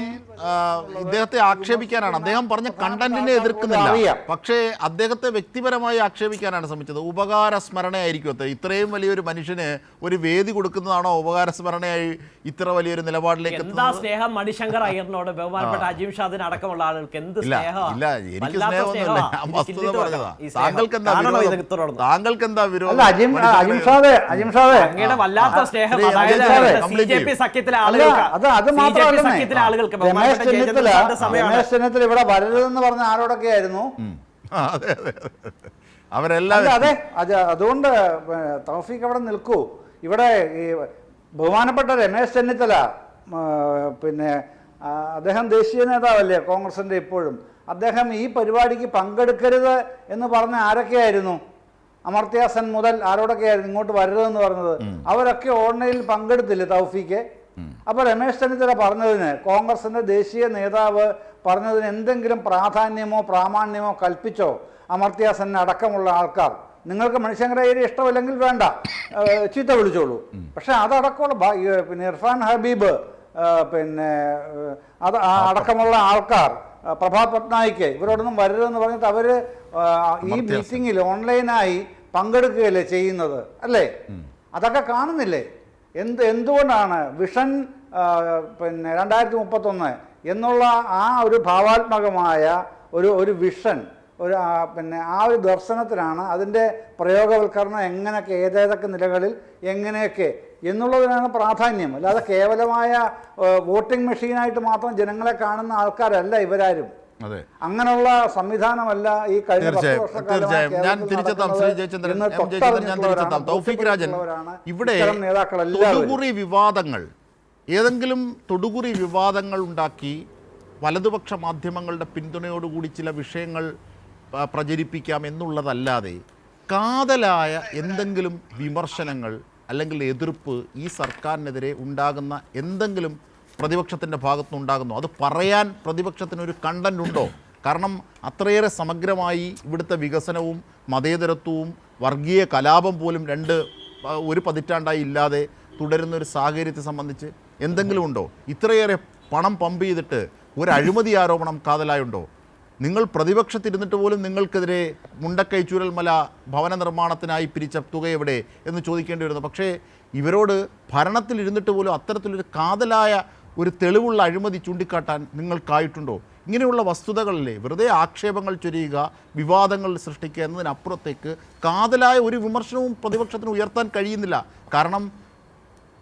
ഇദ്ദേഹത്തെ ആക്ഷേപിക്കാനാണ്, അദ്ദേഹം പറഞ്ഞ കണ്ടന്റിനെ എതിർക്കുന്നില്ല, പക്ഷേ അദ്ദേഹത്തെ വ്യക്തിപരമായി ആക്ഷേപിക്കാനാണ് ശ്രമിച്ചത്. ഉപകാര സ്മരണയായിരിക്കും അത്. ഇത്രയും വലിയൊരു മനുഷ്യന് ഒരു വേദി കൊടുക്കുന്നതാണോ ഉപകാര സ്മരണയായി ഇത്ര വലിയൊരു നിലപാടിലേക്ക്? എന്താ സ്നേഹം മണിശങ്കർ അയ്യറിനോട്, ബഹുമാനപ്പെട്ട അജീം ഷാദിന് അടക്കമുള്ള ആളുകൾക്ക് എന്ത് സ്നേഹം? ഇല്ല, എനിക്ക് സ്നേഹമൊന്നുമില്ല, ഞാൻ വസ്തുത പറഞ്ഞതാ. താങ്കൾക്ക് എന്താ വിരോധം? അങ്ങയുടെ വല്ലാത്ത സ്നേഹം സഖ്യത്തിലെ ആളുകൾക്ക് രമേശ് ചെന്നിത്തല ഇവിടെ വരരുതെന്ന് പറഞ്ഞ ആരോടൊക്കെ ആയിരുന്നു? അവരെല്ലാം. അതെ, അതുകൊണ്ട് തൗഫീഖ് അവിടെ നിൽക്കൂ. ഇവിടെ ഈ ബഹുമാനപ്പെട്ട രമേശ് ചെന്നിത്തല, പിന്നെ അദ്ദേഹം ദേശീയ നേതാവല്ലേ കോൺഗ്രസിൻ്റെ ഇപ്പോഴും, അദ്ദേഹം ഈ പരിപാടിക്ക് പങ്കെടുക്കരുത് എന്ന് പറഞ്ഞ ആരൊക്കെയായിരുന്നു? അമർത്യാസൻ മുതൽ ആരോടൊക്കെയായിരുന്നു ഇങ്ങോട്ട് വരരുതെന്ന് പറഞ്ഞത്? അവരൊക്കെ ഓൺലൈനിൽ പങ്കെടുത്തില്ലേ തൗഫീഖ്? അപ്പോൾ രമേശ് ചെന്നിത്തല പറഞ്ഞതിന്, കോൺഗ്രസിൻ്റെ ദേശീയ നേതാവ് പറഞ്ഞതിന് എന്തെങ്കിലും പ്രാധാന്യമോ പ്രാമാണ്യമോ കൽപ്പിച്ചോ അമർത്യാസൻ അടക്കമുള്ള ആൾക്കാർ? നിങ്ങൾക്ക് മണിശങ്കർ അയ്യരെ ഇഷ്ടമില്ലെങ്കിൽ വേണ്ട, ചീത്ത വിളിച്ചോളൂ, പക്ഷെ അതടക്കമുള്ള പിന്നെ ഇർഫാൻ ഹബീബ്, പിന്നെ അത് അടക്കമുള്ള ആൾക്കാർ, പ്രഭാത് പട്നായിക്ക്, ഇവരോടൊന്നും വരരുതെന്ന് പറഞ്ഞിട്ട് അവർ ഈ മീറ്റിങ്ങിൽ ഓൺലൈനായി പങ്കെടുക്കുകയല്ലേ ചെയ്യുന്നത്, അല്ലേ? അതൊക്കെ കാണുന്നില്ലേ? എന്തുകൊണ്ടാണ് വിഷൻ പിന്നെ 2031 എന്നുള്ള ആ ഒരു ഭാവാത്മകമായ ഒരു വിഷൻ, പിന്നെ ആ ഒരു ദർശനത്തിനാണ് അതിൻ്റെ പ്രയോഗവൽക്കരണം എങ്ങനെയൊക്കെ, ഏതേതൊക്കെ നിലകളിൽ എങ്ങനെയൊക്കെ എന്നുള്ളതിനാണ് പ്രാധാന്യം. അല്ലാതെ കേവലമായ വോട്ടിംഗ് മെഷീനായിട്ട് മാത്രം ജനങ്ങളെ കാണുന്ന ആൾക്കാരല്ല ഇവരാരും. അങ്ങനെയുള്ള സംവിധാനമല്ല ഈ കഴിഞ്ഞ 10 തീർച്ചയായും ഞാൻ തിരിച്ചെത്താം. ശ്രീ ജയചന്ദ്രൻ, ഞാൻ തിരിച്ചെത്താം. തൗഫീഖ് രാജൻ, ഇവിടെ തൊടുകുറി വിവാദങ്ങൾ, ഏതെങ്കിലും തൊടുകുറി വിവാദങ്ങൾ ഉണ്ടാക്കി വലതുപക്ഷ മാധ്യമങ്ങളുടെ പിന്തുണയോടുകൂടി ചില വിഷയങ്ങൾ പ്രചരിപ്പിക്കാം എന്നുള്ളതല്ലാതെ കാതലായ എന്തെങ്കിലും വിമർശനങ്ങൾ അല്ലെങ്കിൽ എതിർപ്പ് ഈ സർക്കാരിനെതിരെ ഉണ്ടാകുന്ന എന്തെങ്കിലും പ്രതിപക്ഷത്തിൻ്റെ ഭാഗത്തുനിന്നുണ്ടാകുന്നു, അത് പറയാൻ പ്രതിപക്ഷത്തിനൊരു കണ്ടന്റ് ഉണ്ടോ? കാരണം അത്രയേറെ സമഗ്രമായി ഇവിടുത്തെ വികസനവും മതേതരത്വവും വർഗീയ കലാപം പോലും ഒരു പതിറ്റാണ്ടായി ഇല്ലാതെ തുടരുന്നൊരു സാഹചര്യത്തെ സംബന്ധിച്ച് എന്തെങ്കിലും ഉണ്ടോ? ഇത്രയേറെ പണം പമ്പ് ചെയ്തിട്ട് ഒരു അഴിമതി ആരോപണം കാതലായുണ്ടോ? നിങ്ങൾ പ്രതിപക്ഷത്തിരുന്നിട്ട് പോലും നിങ്ങൾക്കെതിരെ മുണ്ടക്കൈ ചൂരൽമല ഭവന നിർമ്മാണത്തിനായി പിരിച്ച തുക എവിടെ എന്ന് ചോദിക്കേണ്ടി വരുന്നു. പക്ഷേ ഇവരോട് ഭരണത്തിലിരുന്നിട്ട് പോലും അത്തരത്തിലൊരു കാതലായ ഒരു തെളിവുള്ള അഴിമതി ചൂണ്ടിക്കാട്ടാൻ നിങ്ങൾക്കായിട്ടുണ്ടോ? ഇങ്ങനെയുള്ള വസ്തുതകളിലെ വെറുതെ ആക്ഷേപങ്ങൾ ചൊരിയുക, വിവാദങ്ങൾ സൃഷ്ടിക്കുക എന്നതിനപ്പുറത്തേക്ക് കാതലായ ഒരു വിമർശനവും പ്രതിപക്ഷത്തിന് ഉയർത്താൻ കഴിയുന്നില്ല. കാരണം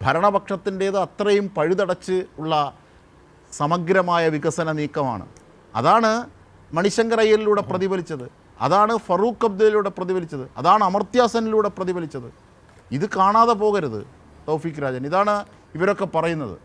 ഭരണപക്ഷത്തിൻ്റേത് അത്രയും പഴുതടച്ച് ഉള്ള സമഗ്രമായ വികസന നീക്കമാണ്. അതാണ് മണിശങ്കർ അയ്യരിലൂടെ പ്രതിഫലിച്ചത്, അതാണ് ഫറൂഖ് അബ്ദുള്ളയിലൂടെ പ്രതിഫലിച്ചത്, അതാണ് അമർത്യാസനിലൂടെ പ്രതിഫലിച്ചത്. ഇത് കാണാതെ പോകരുത് തൗഫീഖ് രാജൻ, ഇതാണ് ഇവരൊക്കെ പറയുന്നത്.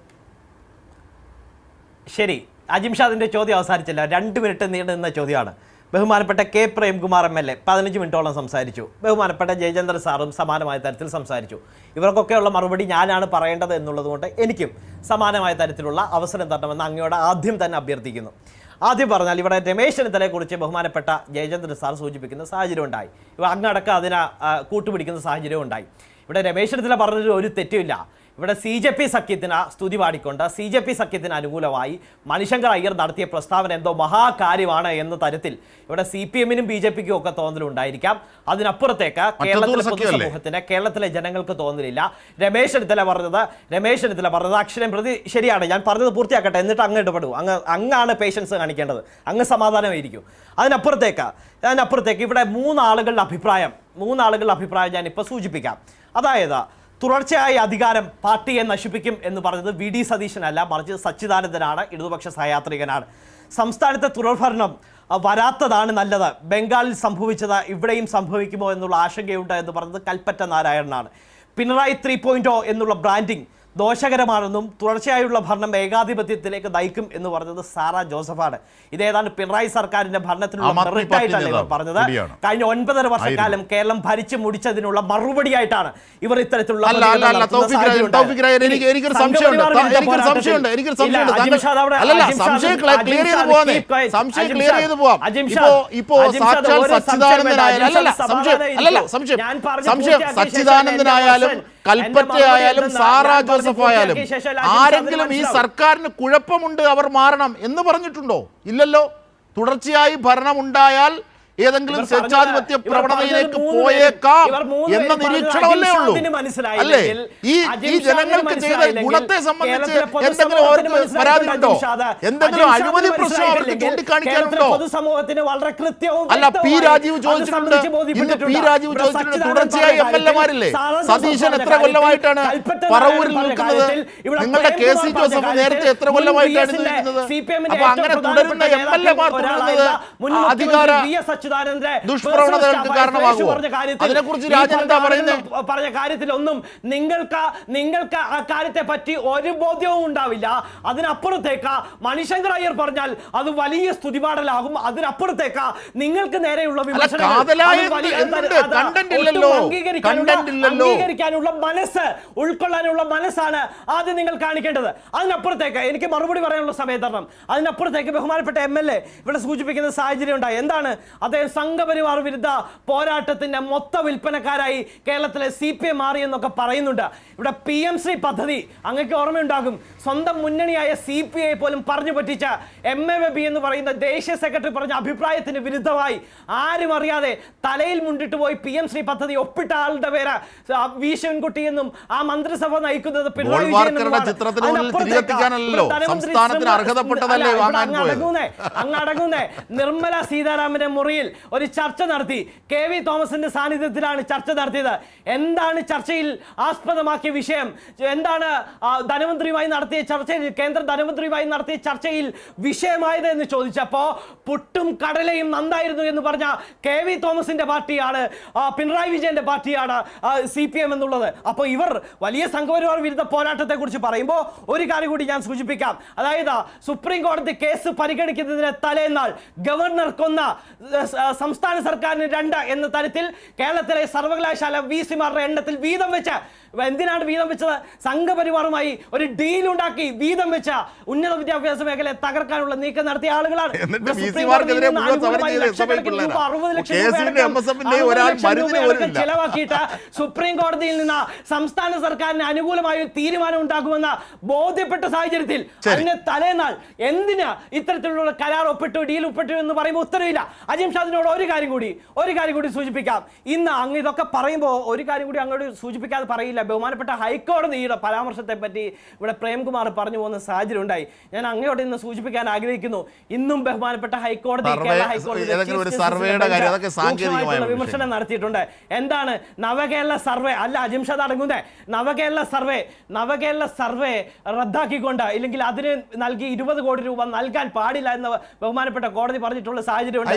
ശരി, അജിം ഷാദിൻ്റെ ചോദ്യം അവസാനിച്ചില്ല, 2 മിനിറ്റ് നീണ്ടു നിന്ന ചോദ്യമാണ്. ബഹുമാനപ്പെട്ട കെ പ്രേംകുമാർ MLA 15 മിനിറ്റോളം സംസാരിച്ചു. ബഹുമാനപ്പെട്ട ജയചന്ദ്രൻ സാറും സമാനമായ തരത്തിൽ സംസാരിച്ചു. ഇവർക്കൊക്കെയുള്ള മറുപടി ഞാനാണ് പറയേണ്ടത് എന്നുള്ളതുകൊണ്ട് എനിക്കും സമാനമായ തരത്തിലുള്ള അവസരം തരണമെന്ന് അങ്ങയോട് ആദ്യം തന്നെ അഭ്യർത്ഥിക്കുന്നു. ആദ്യം പറഞ്ഞാൽ ഇവിടെ രമേശ് ചെന്നിത്തലയെക്കുറിച്ച് ബഹുമാനപ്പെട്ട ജയചന്ദ്രൻ സാർ സൂചിപ്പിക്കുന്ന സാഹചര്യം ഉണ്ടായി. അങ്ങടക്കം അതിനെ കൂട്ടുപിടിക്കുന്ന സാഹചര്യം ഉണ്ടായി. ഇവിടെ രമേശ് ചെന്നിത്തല പറഞ്ഞതിൽ ഒരു തെറ്റുമില്ല. ഇവിടെ CJP സഖ്യത്തിന് സ്തുതി പാടിക്കൊണ്ട് CJP സഖ്യത്തിന് അനുകൂലമായി മണിശങ്കർ അയ്യർ നടത്തിയ പ്രസ്താവന എന്തോ മഹാകാര്യമാണ് എന്ന തരത്തിൽ ഇവിടെ CPM-നും BJP-ക്കും ഒക്കെ തോന്നലുണ്ടായിരിക്കാം. അതിനപ്പുറത്തേക്ക് കേരളത്തിലെ പൊതുസമൂഹത്തിന്, കേരളത്തിലെ ജനങ്ങൾക്ക് തോന്നലില്ല. രമേശ് ചെന്നിത്തല പറഞ്ഞത് അക്ഷരം പ്രതി ശരിയാണ്. ഞാൻ പറഞ്ഞത് പൂർത്തിയാക്കട്ടെ, എന്നിട്ട് അങ്ങ് ഇടപെടൂ. അങ്ങാണ് പേഷ്യൻസ് കാണിക്കേണ്ടത്, അങ്ങ് സമാധാനമായിരിക്കും. അതിനപ്പുറത്തേക്ക് ഇവിടെ മൂന്നാളുകളുടെ അഭിപ്രായം ഞാനിപ്പോൾ സൂചിപ്പിക്കാം. അതായത് തുടർച്ചയായ അധികാരം പാർട്ടിയെ നശിപ്പിക്കും എന്ന് പറഞ്ഞത് VD സതീശനല്ല, മറിച്ച് സച്ചിദാനന്ദനാണ്, ഇടതുപക്ഷ സഹയാത്രികനാണ്. സംസ്ഥാനത്തെ തുടർഭരണം വരാത്തതാണ് നല്ലത്, ബംഗാളിൽ സംഭവിച്ചത് ഇവിടെയും സംഭവിക്കുമോ എന്നുള്ള ആശങ്കയുണ്ട് എന്ന് പറഞ്ഞത് കൽപ്പറ്റ നാരായണനാണ്. പിണറായി 3.0 എന്നുള്ള ബ്രാൻഡിംഗ് ദോഷകരമാണെന്നും തുടർച്ചയായുള്ള ഭരണം ഏകാധിപത്യത്തിലേക്ക് നയിക്കും എന്ന് പറഞ്ഞത് സാറ ജോസഫാണ്. ഇതേതാണ് പിണറായി സർക്കാരിന്റെ ഭരണത്തിനുള്ള മെറിറ്റായിട്ടല്ല ഇവർ പറഞ്ഞത്. കഴിഞ്ഞ 9.5 വർഷക്കാലം കേരളം ഭരിച്ചു മുടിച്ചതിനുള്ള മറുപടിയായിട്ടാണ് ഇവർ ഇത്തരത്തിലുള്ള സച്ചിദാനന്ദനായാലും കൽപ്പറ്റയായാലും സാറാ ജോസഫായാലും ആരെങ്കിലും ഈ സർക്കാരിന് കുഴപ്പമുണ്ട് അവർ മാറണം എന്ന് പറഞ്ഞിട്ടുണ്ടോ? ഇല്ലല്ലോ. തുടർച്ചയായി ഭരണമുണ്ടായാൽ ഏതെങ്കിലും സ്വേച്ഛാധിപത്യ പ്രവണതയിലേക്ക് പോയേക്കാം എന്ന നിരീക്ഷണമല്ലേ ഉള്ളൂ. അല്ലേ? ഈ ജനങ്ങൾക്ക് ചെയ്ത ഗുണത്തെ സംബന്ധിച്ച് എന്തെങ്കിലും അവർക്ക് പരാതിയുണ്ടോ? എന്തെങ്കിലും അഴിമതി പ്രശ്നം അവർക്ക് ചൂണ്ടിക്കാണിക്കാനുണ്ടോ? അല്ല, പി രാജീവ് ചോദിച്ചിട്ടുണ്ട്. തുടർച്ചയായി MLA-മാരില്ലേ? സതീശൻ എത്ര കൊല്ലമായിട്ടാണ് പറവൂരിൽ നിൽക്കുന്നത്? നിങ്ങളുടെ KC ജോസഫ് നേരത്തെ എത്ര കൊല്ലമായിട്ടാണ് നിൽക്കുന്നത്? അപ്പൊ അങ്ങനെ തുടരുന്ന MLA-മാർ തുടരുന്നത് അധികാര ദുഷ്പ്രവണതകൾക്ക് കാരണമാകുമോ? അതിനെക്കുറിച്ച് രാജൻ എന്താ പറയുന്നത്? പറഞ്ഞ കാര്യത്തിലൊന്നും നിങ്ങൾക്ക് ആ കാര്യത്തെ പറ്റി ഒരു ബോധ്യവും ഉണ്ടാവില്ല. അതിനപ്പുറത്തേക്ക് മണിശങ്കർ അയ്യർ പറഞ്ഞാൽ അത് വലിയ സ്തുതിപാടലാകും. അതിനപ്പുറത്തേക്ക് നിങ്ങൾക്ക് നേരെയുള്ള അംഗീകരിക്കാനുള്ള മനസ്സ്, ഉൾക്കൊള്ളാനുള്ള മനസ്സാണ് ആദ്യം നിങ്ങൾ കാണിക്കേണ്ടത്. അതിനപ്പുറത്തേക്ക് എനിക്ക് മറുപടി പറയാനുള്ള സമയം തരണം. അതിനപ്പുറത്തേക്ക് ബഹുമാനപ്പെട്ട MLA ഇവിടെ സൂചിപ്പിക്കുന്ന സാഹചര്യം ഉണ്ടായി. എന്താണ് അദ്ദേഹം സംഘപരിവാർ വിരുദ്ധ പോരാട്ടത്തിന്റെ മൊത്ത വിൽപ്പനക്കാരായി കേരളത്തിലെ CPM മാറി എന്നൊക്കെ പറയുന്നുണ്ട്. ഇവിടെ PM-ശ്രീ പദ്ധതി അങ്ങക്ക് ഓർമ്മയുണ്ടാകും. സ്വന്തം മുന്നണിയായ CPI പോലും പറഞ്ഞു പറ്റിച്ച MAB എന്ന് പറയുന്ന ദേശീയ സെക്രട്ടറി പറഞ്ഞ അഭിപ്രായത്തിന് വിരുദ്ധമായി ആരും അറിയാതെ തലയിൽ മുണ്ടിട്ട് പോയി PM-ശ്രീ പദ്ധതി ഒപ്പിട്ട ആളുടെ പേര് വി ശിവൻകുട്ടി എന്നും ആ മന്ത്രിസഭ നയിക്കുന്നത് പിണറായി വിജയൻ. നിർമ്മല സീതാരാമന്റെ മുറിയിൽ ഒരു ചർച്ച നടത്തി. KV തോമസിന്റെ സാന്നിധ്യത്തിലാണ് ചർച്ച നടത്തിയത്. എന്താണ് ചർച്ചയിൽ ആസ്പദമാക്കിയ വിഷയം? എന്താണ് ധനമന്ത്രിയുമായി നടത്തിയ ചർച്ചയിൽ, കേന്ദ്ര ധനമന്ത്രിയുമായി നടത്തിയ ചർച്ചയിൽ വിഷയമായത് എന്ന് ചോദിച്ചപ്പോ പുട്ടും കടലയും നന്നായിരുന്നു എന്ന് പറഞ്ഞ KV തോമസിന്റെ പാർട്ടിയാണ്, പിണറായി വിജയന്റെ പാർട്ടിയാണ് CPM എന്നുള്ളത്. അപ്പോൾ ഇവർ വലിയ സംഘപരിവാർ വിരുദ്ധ പോരാട്ടത്തെ കുറിച്ച് പറയുമ്പോൾ ഒരു കാര്യം കൂടി ഞാൻ സൂചിപ്പിക്കാം. അതായത് സുപ്രീം കോടതി കേസ് പരിഗണിക്കുന്നതിന് തലേന്നാൾ ഗവർണർ കൊന്ന സംസ്ഥാന സർക്കാരിന് 2 എന്ന തരത്തിൽ കേരളത്തിലെ സർവകലാശാല VC-മാരുടെ എണ്ണത്തിൽ വീതം വെച്ച്, എന്തിനാണ് വീതം വെച്ചത്? സംഘപരിവാറുമായി ഒരു ഡീൽ ഉണ്ടാക്കി വീതം വെച്ച ഉന്നത വിദ്യാഭ്യാസ മേഖലയെ തകർക്കാനുള്ള നീക്കം നടത്തിയ ആളുകളാണ്. ചെലവാക്കിയിട്ട് സുപ്രീം കോടതിയിൽ നിന്ന് സംസ്ഥാന സർക്കാരിന് അനുകൂലമായ തീരുമാനം ഉണ്ടാകുമെന്ന് ബോധ്യപ്പെട്ട സാഹചര്യത്തിൽ അതിന് തലേന്നാൾ എന്തിനാ ഇത്തരത്തിലുള്ള കരാർ ഒപ്പിട്ടു, ഡീൽ ഒപ്പിട്ടു എന്ന് പറയുമ്പോൾ ഉത്തരവില്ല. അജിം ഷാദിനോട് ഒരു കാര്യം കൂടി സൂചിപ്പിക്കാം. ഇന്ന് അങ്ങ് ഇതൊക്കെ പറയുമ്പോൾ ഒരു കാര്യം കൂടി അങ്ങോട്ട് സൂചിപ്പിക്കാതെ പറയില്ല. ബഹുമാനപ്പെട്ട ഹൈക്കോടതിയുടെ പരാമർശത്തെ പറ്റി ഇവിടെ പ്രേംകുമാർ പറഞ്ഞു പോകുന്ന സാഹചര്യം ഉണ്ടായി. ഞാൻ അങ്ങയോട് ഇന്ന് സൂചിപ്പിക്കാൻ ആഗ്രഹിക്കുന്നു. ഇന്നും ബഹുമാനപ്പെട്ട ഹൈക്കോടതി വിമർശനം നടത്തിയിട്ടുണ്ട്. എന്താണ് നവകേരള സർവേ? അല്ല അജിംഷാദ് അടങ്ങുന്നേ, നവകേരള സർവേ റദ്ദാക്കിക്കൊണ്ട്, ഇല്ലെങ്കിൽ അതിന് നൽകി 20 കോടി രൂപ നൽകാൻ പാടില്ല എന്ന് ബഹുമാനപ്പെട്ട കോടതി പറഞ്ഞിട്ടുള്ള സാഹചര്യം ഉണ്ട്.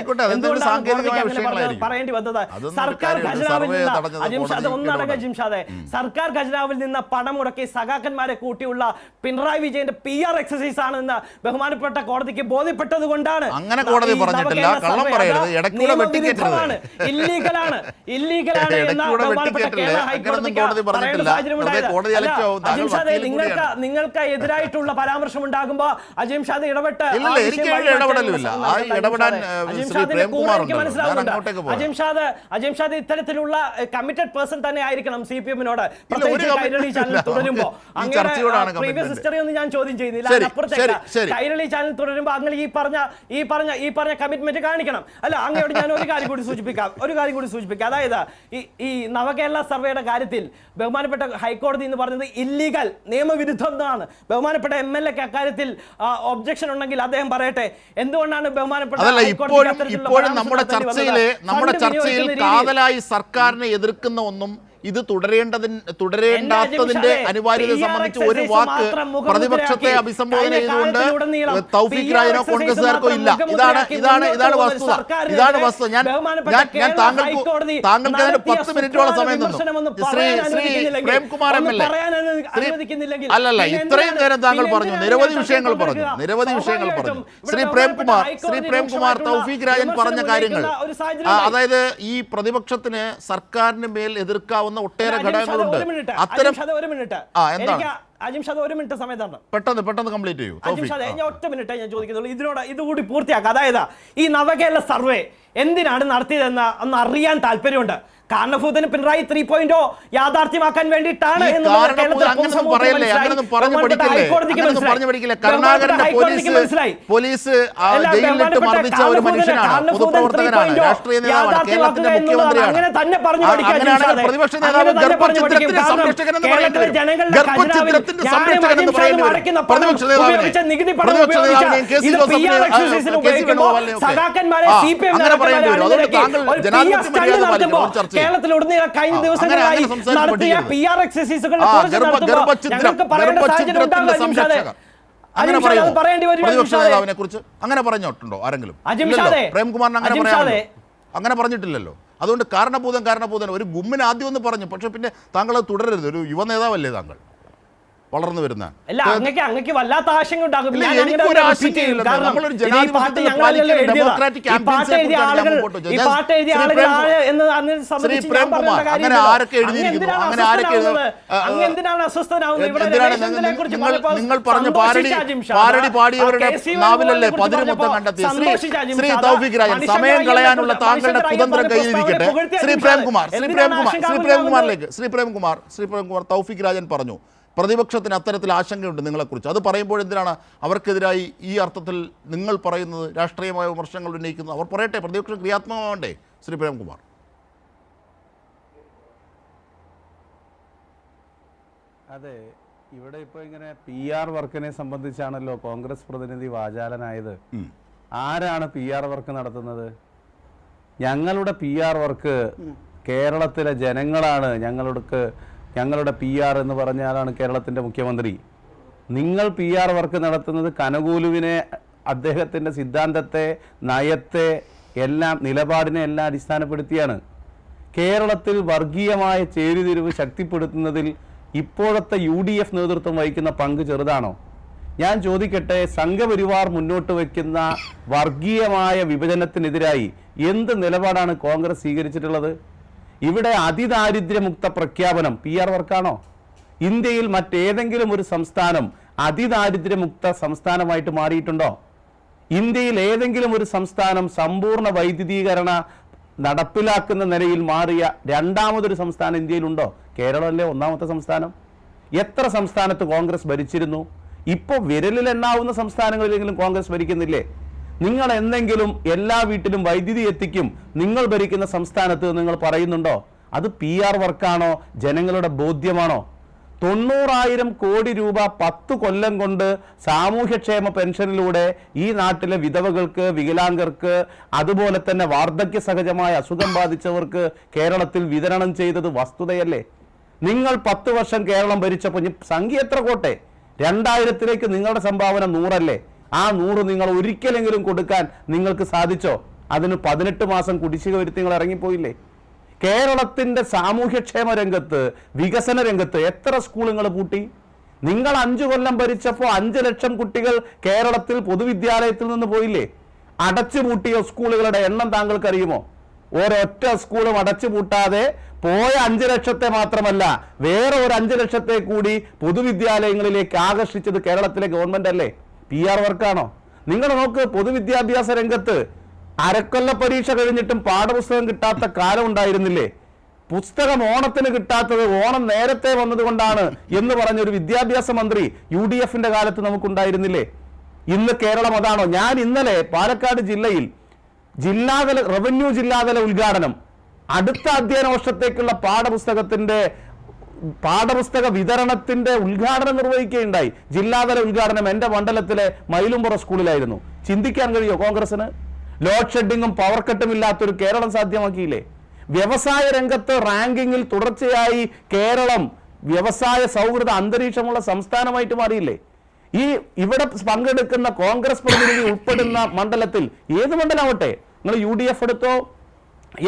അതുകൊണ്ടാണ് സാങ്കേതികമായ കോടതിക്ക് അങ്ങനെ വിഷയങ്ങളായിരിക്കും. പറയേണ്ടി വന്നത്. അതൊന്നും സർക്കാർ ഒരു കാര്യമില്ല. ഖജനാവിൽ സർവേ നിന്ന് തടഞ്ഞത് അജിംഷാദ് കോടതി ഒന്നടങ്കം ജിംഷാദെ സർക്കാർ ഖജനാവിൽ നിന്ന് പണം മുടക്കി സഖാക്കന്മാരെ കൂട്ടിയുള്ള പിണറായി വിജയന്റെ PR എക്സസൈസ് ആണെന്ന് ബഹുമാനപ്പെട്ട കോടതിക്ക് ബോധ്യപ്പെട്ടത് കൊണ്ടാണ് അങ്ങനെ കോടതി പറഞ്ഞിട്ടില്ല. കള്ളം പറയരുത്. ഇടയ്ക്കൂടെ വെട്ടിക്കേറ്റരുത്. ഇല്ലീഗലാണ് എന്ന ബഹുമാനപ്പെട്ട കേരള ഹൈക്കോടതിക്ക് കോടതി പറഞ്ഞിട്ടില്ല. സാഹചര്യം ഉണ്ടായത്. കോടതി അലക്ഷ്യമാവും. താങ്കൾ അജിംഷാദെ വക്കീൽ നിങ്ങൾക്ക് എതിരായിട്ടുള്ള പരാമർശം ഉണ്ടാകുമ്പോ അജിംഷാദ് ഇടപെട്ട് ഇല്ല, എനിക്ക് ഇടപെടലുമില്ല. ആ ഇടപെടാൻ ശ്രീ പ്രേംകുമാർ ഉണ്ട്. ഞാൻ അങ്ങോട്ടേക്ക് പോകാം. അജിംഷാദ് ഇത്തരത്തിലുള്ള കമ്മിറ്റഡ് പേഴ്സൺ തന്നെ ആയിരിക്കണം CPM-നോട്, ഒരു പ്രത്യേകിച്ച് കൈരളി ചാനൽ തുടരുമ്പോ. ഈ ചർച്ചയോടാണ് പ്രീവിയസ് ഹിസ്റ്ററി ഒന്നും ഞാൻ ചോദ്യം ചെയ്യുന്നില്ല. ശരി, അതിനപ്പുറത്തേക്ക് ശരി. കൈരളി ചാനൽ തുടരുമ്പോ അങ്ങനെ ഈ പറഞ്ഞ കമ്മിറ്റ്മെന്റ് കാണിക്കണം. അല്ല, അങ്ങോട്ട് ഞാൻ ഒരു കാര്യം കൂടി സൂചിപ്പിക്കാം. അതായത് ഈ നവകേരള സർവേയുടെ കാര്യത്തിൽ ബഹുമാനപ്പെട്ട ഹൈക്കോടതി എന്ന് പറഞ്ഞത് ഇല്ലീഗൽ, നിയമവിരുദ്ധം എന്നാണ്. ബഹുമാനപ്പെട്ട MLA ക്ക് അക്കാര്യത്തിൽ ഒബ്ജക്ഷൻ ഉണ്ടെങ്കിൽ അദ്ദേഹം പറയട്ടെ. എന്തുകൊണ്ടാണ് ബഹുമാനപ്പെട്ട ഇപ്പോഴും നമ്മുടെ ചർച്ചയിൽ കാതലായി സർക്കാരിനെ എതിർക്കുന്ന ഒന്നും ഇത് തുടരേണ്ടാത്തതിന്റെ അനിവാര്യത സംബന്ധിച്ച് ഒരു വാക്ക് പ്രതിപക്ഷത്തെ അഭിസംബോധന ചെയ്തുകൊണ്ട് തൗഫീഖ് രാജിനോ കോൺഗ്രസുകാർക്കോ ഇല്ല. ഇതാണ് വസ്തുത. ഞാൻ താങ്കൾക്ക് അതിന് 10 മിനിറ്റോളം സമയം തന്നു. ശ്രീ പ്രേംകുമാർ MLA, അല്ലല്ല, ഇത്രയും നേരം താങ്കൾ പറഞ്ഞു, നിരവധി വിഷയങ്ങൾ പറഞ്ഞു. ശ്രീ പ്രേംകുമാർ തൗഫീഖ് രാജൻ പറഞ്ഞ കാര്യങ്ങൾ, അതായത് ഈ പ്രതിപക്ഷത്തിന് സർക്കാരിന് മേൽ എതിർക്കാവുന്ന ഒട്ടേറെ ഘടകങ്ങളുണ്ട്. അത്തരം ഒരു മിനിറ്റ് സമയം തരണം. പെട്ടെന്ന് കംപ്ലീറ്റ് ചെയ്യൂ. ഞാൻ ഒറ്റ മിനിറ്റ് ഞാൻ ചോദിക്കുന്നുള്ളൂ. ഇതുകൂടി പൂർത്തിയാക്കാം. അതായത് ഈ നവകേരള സർവേ എന്തിനാണ് നടത്തിയതെന്ന് ഒന്ന് അറിയാൻ താല്പര്യമുണ്ട്. കാരണഭൂതന് പിണറായി 3.0 യാഥാർത്ഥ്യമാക്കാൻ വേണ്ടിയിട്ടാണ്. കരുണാകരന്റെ പോലീസ് ജയിലിലിട്ട് മർദ്ദിച്ച ഒരു മനുഷ്യനാണ്, പൊതുപ്രവർത്തകനാണ്, രാഷ്ട്രീയ നേതാവാണ്, കേരളത്തിന്റെ മുഖ്യമന്ത്രിയാണ്. അങ്ങനെയാണെങ്കിൽ പ്രതിപക്ഷ നേതാവ് ഗർഭചിത്രത്തിന്റെ സംരക്ഷകൻ എന്ന് പറയേണ്ടി വരും. ഗർഭചിത്രത്തിന്റെ സംരക്ഷകൻ എന്ന് പറയേണ്ടി വരും. പ്രതിപക്ഷ നേതാവിനെയും KC വേണുഗോപാലിനെയും ഒക്കെ അങ്ങനെ പറയേണ്ടി വരും. അതുകൊണ്ട് താങ്കൾ ജനാധിപത്യ മര്യാദ പാലിക്കണം ചർച്ച. കേരളത്തിലുടനീളം കഴിഞ്ഞ ദിവസങ്ങളായി നടത്തിയ PR എക്സസൈസുകൾ പ്രതിപക്ഷ നേതാവിനെ കുറിച്ച് അങ്ങനെ പറഞ്ഞിട്ടുണ്ടോ ആരെങ്കിലും? പ്രേംകുമാറിന് അങ്ങനെ പറഞ്ഞിട്ടില്ലല്ലോ. അതുകൊണ്ട് കാരണഭൂതൻ ഒരു ഗുമ്മിന് ആദ്യം ഒന്ന് പറഞ്ഞു, പക്ഷെ പിന്നെ താങ്കൾ അത് തുടരരുത്. ഒരു യുവ നേതാവല്ലേ താങ്കൾ, വളർന്നു വരുന്ന? അങ്ങക്ക് വല്ലാത്ത ആശങ്ക ഉണ്ടാകും. അങ്ങനെ ആരൊക്കെ എഴുതിയിരിക്കുന്നു? നിങ്ങൾ പറഞ്ഞ പാരടി പാടിയവരുടെ നാവിലല്ലേ പതിരുമൊത്തം കണ്ടെത്തി ശ്രീ തൗഫീഖ് രാജൻ. സമയം കളയാനുള്ള താങ്കളുടെ കുതന്ത്രം കയ്യിലിരിക്കട്ടെ. ശ്രീ പ്രേംകുമാർ തൗഫീഖ് രാജൻ പറഞ്ഞു പ്രതിപക്ഷത്തിന് അത്തരത്തിൽ ആശങ്കയുണ്ട് നിങ്ങളെക്കുറിച്ച്. അത് പറയുമ്പോൾ എന്തിനാണ് അവർക്കെതിരായി ഈ അർത്ഥത്തിൽ നിങ്ങൾ പറയുന്നത്, രാഷ്ട്രീയമായ വിമർശനങ്ങൾ ഉന്നയിക്കുന്നത്? അവർ പറയട്ടെ, പ്രതിപക്ഷം ക്രിയാത്മകമാണ്ടേ? ശ്രീ പ്രേംകുമാർ. അതെ, ഇവിടെ ഇപ്പോൾ ഇങ്ങനെ PR വർക്കിനെ സംബന്ധിച്ചാണല്ലോ കോൺഗ്രസ് പ്രതിനിധി വാചാലനായത്. ആരാണ് PR വർക്ക് നടത്തുന്നത്? ഞങ്ങളുടെ PR വർക്ക് കേരളത്തിലെ ജനങ്ങളാണ്. ഞങ്ങളുടെ PR എന്ന് പറഞ്ഞാലാണ് കേരളത്തിൻ്റെ മുഖ്യമന്ത്രി. നിങ്ങൾ PR വർക്ക് നടത്തുന്നത് കനകൂലുവിനെ, അദ്ദേഹത്തിൻ്റെ സിദ്ധാന്തത്തെ, നയത്തെ എല്ലാം, നിലപാടിനെ എല്ലാം അടിസ്ഥാനപ്പെടുത്തിയാണ്. കേരളത്തിൽ വർഗീയമായ ചേരിതിരിവ് ശക്തിപ്പെടുത്തുന്നതിൽ ഇപ്പോഴത്തെ UDF നേതൃത്വം വഹിക്കുന്ന പങ്ക് ചെറുതാണോ? ഞാൻ ചോദിക്കട്ടെ, സംഘപരിവാർ മുന്നോട്ട് വയ്ക്കുന്ന വർഗീയമായ വിഭജനത്തിനെതിരായി എന്ത് നിലപാടാണ് കോൺഗ്രസ് സ്വീകരിച്ചിട്ടുള്ളത്? ഇവിടെ അതിദാരിദ്ര്യമുക്ത പ്രഖ്യാപനം PR വർക്കാണോ? ഇന്ത്യയിൽ മറ്റേതെങ്കിലും ഒരു സംസ്ഥാനം അതിദാരിദ്ര്യമുക്ത സംസ്ഥാനമായിട്ട് മാറിയിട്ടുണ്ടോ? ഇന്ത്യയിൽ ഏതെങ്കിലും ഒരു സംസ്ഥാനം സമ്പൂർണ്ണ വൈദ്യുതീകരണ നടപ്പിലാക്കുന്ന നിലയിൽ മാറിയ രണ്ടാമതൊരു സംസ്ഥാനം ഇന്ത്യയിലുണ്ടോ? കേരളമല്ലേ ഒന്നാമത്തെ സംസ്ഥാനം. എത്ര സംസ്ഥാനത്ത് കോൺഗ്രസ് ഭരിച്ചിരുന്നു? ഇപ്പോൾ വിരലിലെണ്ണാവുന്ന സംസ്ഥാനങ്ങളിലെങ്കിലും കോൺഗ്രസ് ഭരിക്കുന്നില്ലേ? നിങ്ങൾ എന്തെങ്കിലും എല്ലാ വീട്ടിലും വൈദ്യുതി എത്തിക്കും നിങ്ങൾ ഭരിക്കുന്ന സംസ്ഥാനത്ത് നിങ്ങൾ പറയുന്നുണ്ടോ? അത് PR വർക്കാണോ? ജനങ്ങളുടെ ബോധ്യമാണോ? 90,000 കോടി രൂപ 10 കൊല്ലം കൊണ്ട് സാമൂഹ്യക്ഷേമ പെൻഷനിലൂടെ ഈ നാട്ടിലെ വിധവകൾക്ക്, വികലാംഗർക്ക്, അതുപോലെ തന്നെ വാർദ്ധക്യ സഹജമായ അസുഖം ബാധിച്ചവർക്ക് കേരളത്തിൽ വിതരണം ചെയ്തത് വസ്തുതയല്ലേ? നിങ്ങൾ 10 വർഷം കേരളം ഭരിച്ചപ്പോൾ സംഖ്യ എത്ര കോട്ടെ? 2000-ലേക്ക് നിങ്ങളുടെ സംഭാവന 100 അല്ലേ? ആ 100 നിങ്ങൾ ഒരിക്കലെങ്കിലും കൊടുക്കാൻ നിങ്ങൾക്ക് സാധിച്ചോ? അതിന് 18 മാസം കുടിശ്ശിക വരുത്തി നിങ്ങൾ ഇറങ്ങിപ്പോയില്ലേ? കേരളത്തിൻ്റെ സാമൂഹ്യക്ഷേമ രംഗത്ത്, വികസന രംഗത്ത് എത്ര സ്കൂളുകൾ പൂട്ടി? നിങ്ങൾ 5 കൊല്ലം ഭരിച്ചപ്പോൾ 5 ലക്ഷം കുട്ടികൾ കേരളത്തിൽ പൊതുവിദ്യാലയത്തിൽ നിന്ന് പോയില്ലേ? അടച്ചുപൂട്ടിയ സ്കൂളുകളുടെ എണ്ണം താങ്കൾക്കറിയുമോ? ഒരൊറ്റ സ്കൂളും അടച്ചുപൂട്ടാതെ പോയ 5 ലക്ഷത്തെ മാത്രമല്ല, വേറെ ഒരു 5 ലക്ഷത്തെ കൂടി പൊതുവിദ്യാലയങ്ങളിലേക്ക് ആകർഷിച്ചത് കേരളത്തിലെ ഗവൺമെന്റ് അല്ലേ? PR വർക്കാണോ? നിങ്ങൾ നോക്ക്, പൊതുവിദ്യാഭ്യാസ രംഗത്ത് അരക്കൊല്ല പരീക്ഷ കഴിഞ്ഞിട്ടും പാഠപുസ്തകം കിട്ടാത്ത കാലം ഉണ്ടായിരുന്നില്ലേ? പുസ്തകം ഓണത്തിന് കിട്ടാത്തത് ഓണം നേരത്തെ വന്നതുകൊണ്ടാണ് എന്ന് പറഞ്ഞൊരു വിദ്യാഭ്യാസ മന്ത്രി UDF-ന്റെ കാലത്ത് നമുക്കുണ്ടായിരുന്നില്ലേ? ഇന്ന് കേരളം അതാണോ? ഞാൻ ഇന്നലെ പാലക്കാട് ജില്ലയിൽ ജില്ലാതല റവന്യൂ ജില്ലാതല ഉദ്ഘാടനം, അടുത്ത അധ്യയന വർഷത്തേക്കുള്ള പാഠപുസ്തക വിതരണത്തിന്റെ ഉദ്ഘാടനം നിർവഹിക്കുകയുണ്ടായി. ജില്ലാതല ഉദ്ഘാടനം എൻ്റെ മണ്ഡലത്തിലെ മയിലുംപുറ സ്കൂളിലായിരുന്നു. ചിന്തിക്കാൻ കഴിയോ കോൺഗ്രസിന്? ലോഡ് ഷെഡിങ്ങും പവർ കട്ടും ഇല്ലാത്തൊരു കേരളം സാധ്യമാക്കിയില്ലേ? വ്യവസായ രംഗത്ത് റാങ്കിങ്ങിൽ തുടർച്ചയായി കേരളം വ്യവസായ സൗഹൃദ അന്തരീക്ഷമുള്ള സംസ്ഥാനമായിട്ട് മാറിയില്ലേ? ഇവിടെ പങ്കെടുക്കുന്ന കോൺഗ്രസ് പ്രതിനിധി ഉൾപ്പെടുന്ന മണ്ഡലത്തിൽ, ഏത് മണ്ഡലമാവട്ടെ, നിങ്ങൾ UDF എടുത്തോ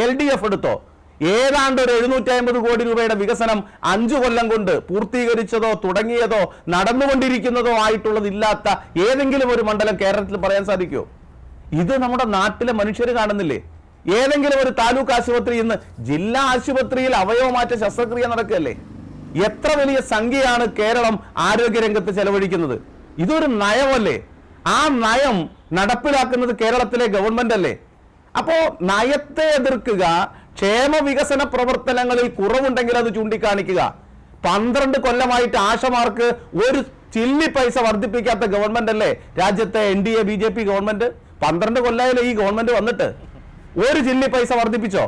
LDF എടുത്തോ, ഏതാണ്ട് ഒരു 750 കോടി രൂപയുടെ വികസനം 5 കൊല്ലം കൊണ്ട് പൂർത്തീകരിച്ചതോ തുടങ്ങിയതോ നടന്നുകൊണ്ടിരിക്കുന്നതോ ആയിട്ടുള്ളതില്ലാത്ത ഏതെങ്കിലും ഒരു മണ്ഡലം കേരളത്തിൽ പറയാൻ സാധിക്കുമോ? ഇത് നമ്മുടെ നാട്ടിലെ മനുഷ്യർ കാണുന്നില്ലേ? ഏതെങ്കിലും ഒരു താലൂക്ക് ആശുപത്രി ഇന്ന് ജില്ലാ ആശുപത്രിയിൽ അവയവമാറ്റ ശസ്ത്രക്രിയ നടക്കുകയല്ലേ? എത്ര വലിയ സംഖ്യയാണ് കേരളം ആരോഗ്യരംഗത്ത് ചെലവഴിക്കുന്നത്? ഇതൊരു നയമല്ലേ? ആ നയം നടപ്പിലാക്കുന്നത് കേരളത്തിലെ ഗവൺമെന്റ് അല്ലേ? അപ്പോ നയത്തെ എതിർക്കുക, ക്ഷേമ വികസന പ്രവർത്തനങ്ങളിൽ കുറവുണ്ടെങ്കിൽ അത് ചൂണ്ടിക്കാണിക്കുക. 12 കൊല്ലമായിട്ട് ആശമാർക്ക് ഒരു ചില്ലി പൈസ വർദ്ധിപ്പിക്കാത്ത ഗവൺമെന്റ് അല്ലേ രാജ്യത്തെ NDA BJP ഗവൺമെന്റ്? 12 കൊല്ലമായില്ലേ ഈ ഗവൺമെന്റ് വന്നിട്ട്? ഒരു ചില്ലി പൈസ വർദ്ധിപ്പിച്ചോ?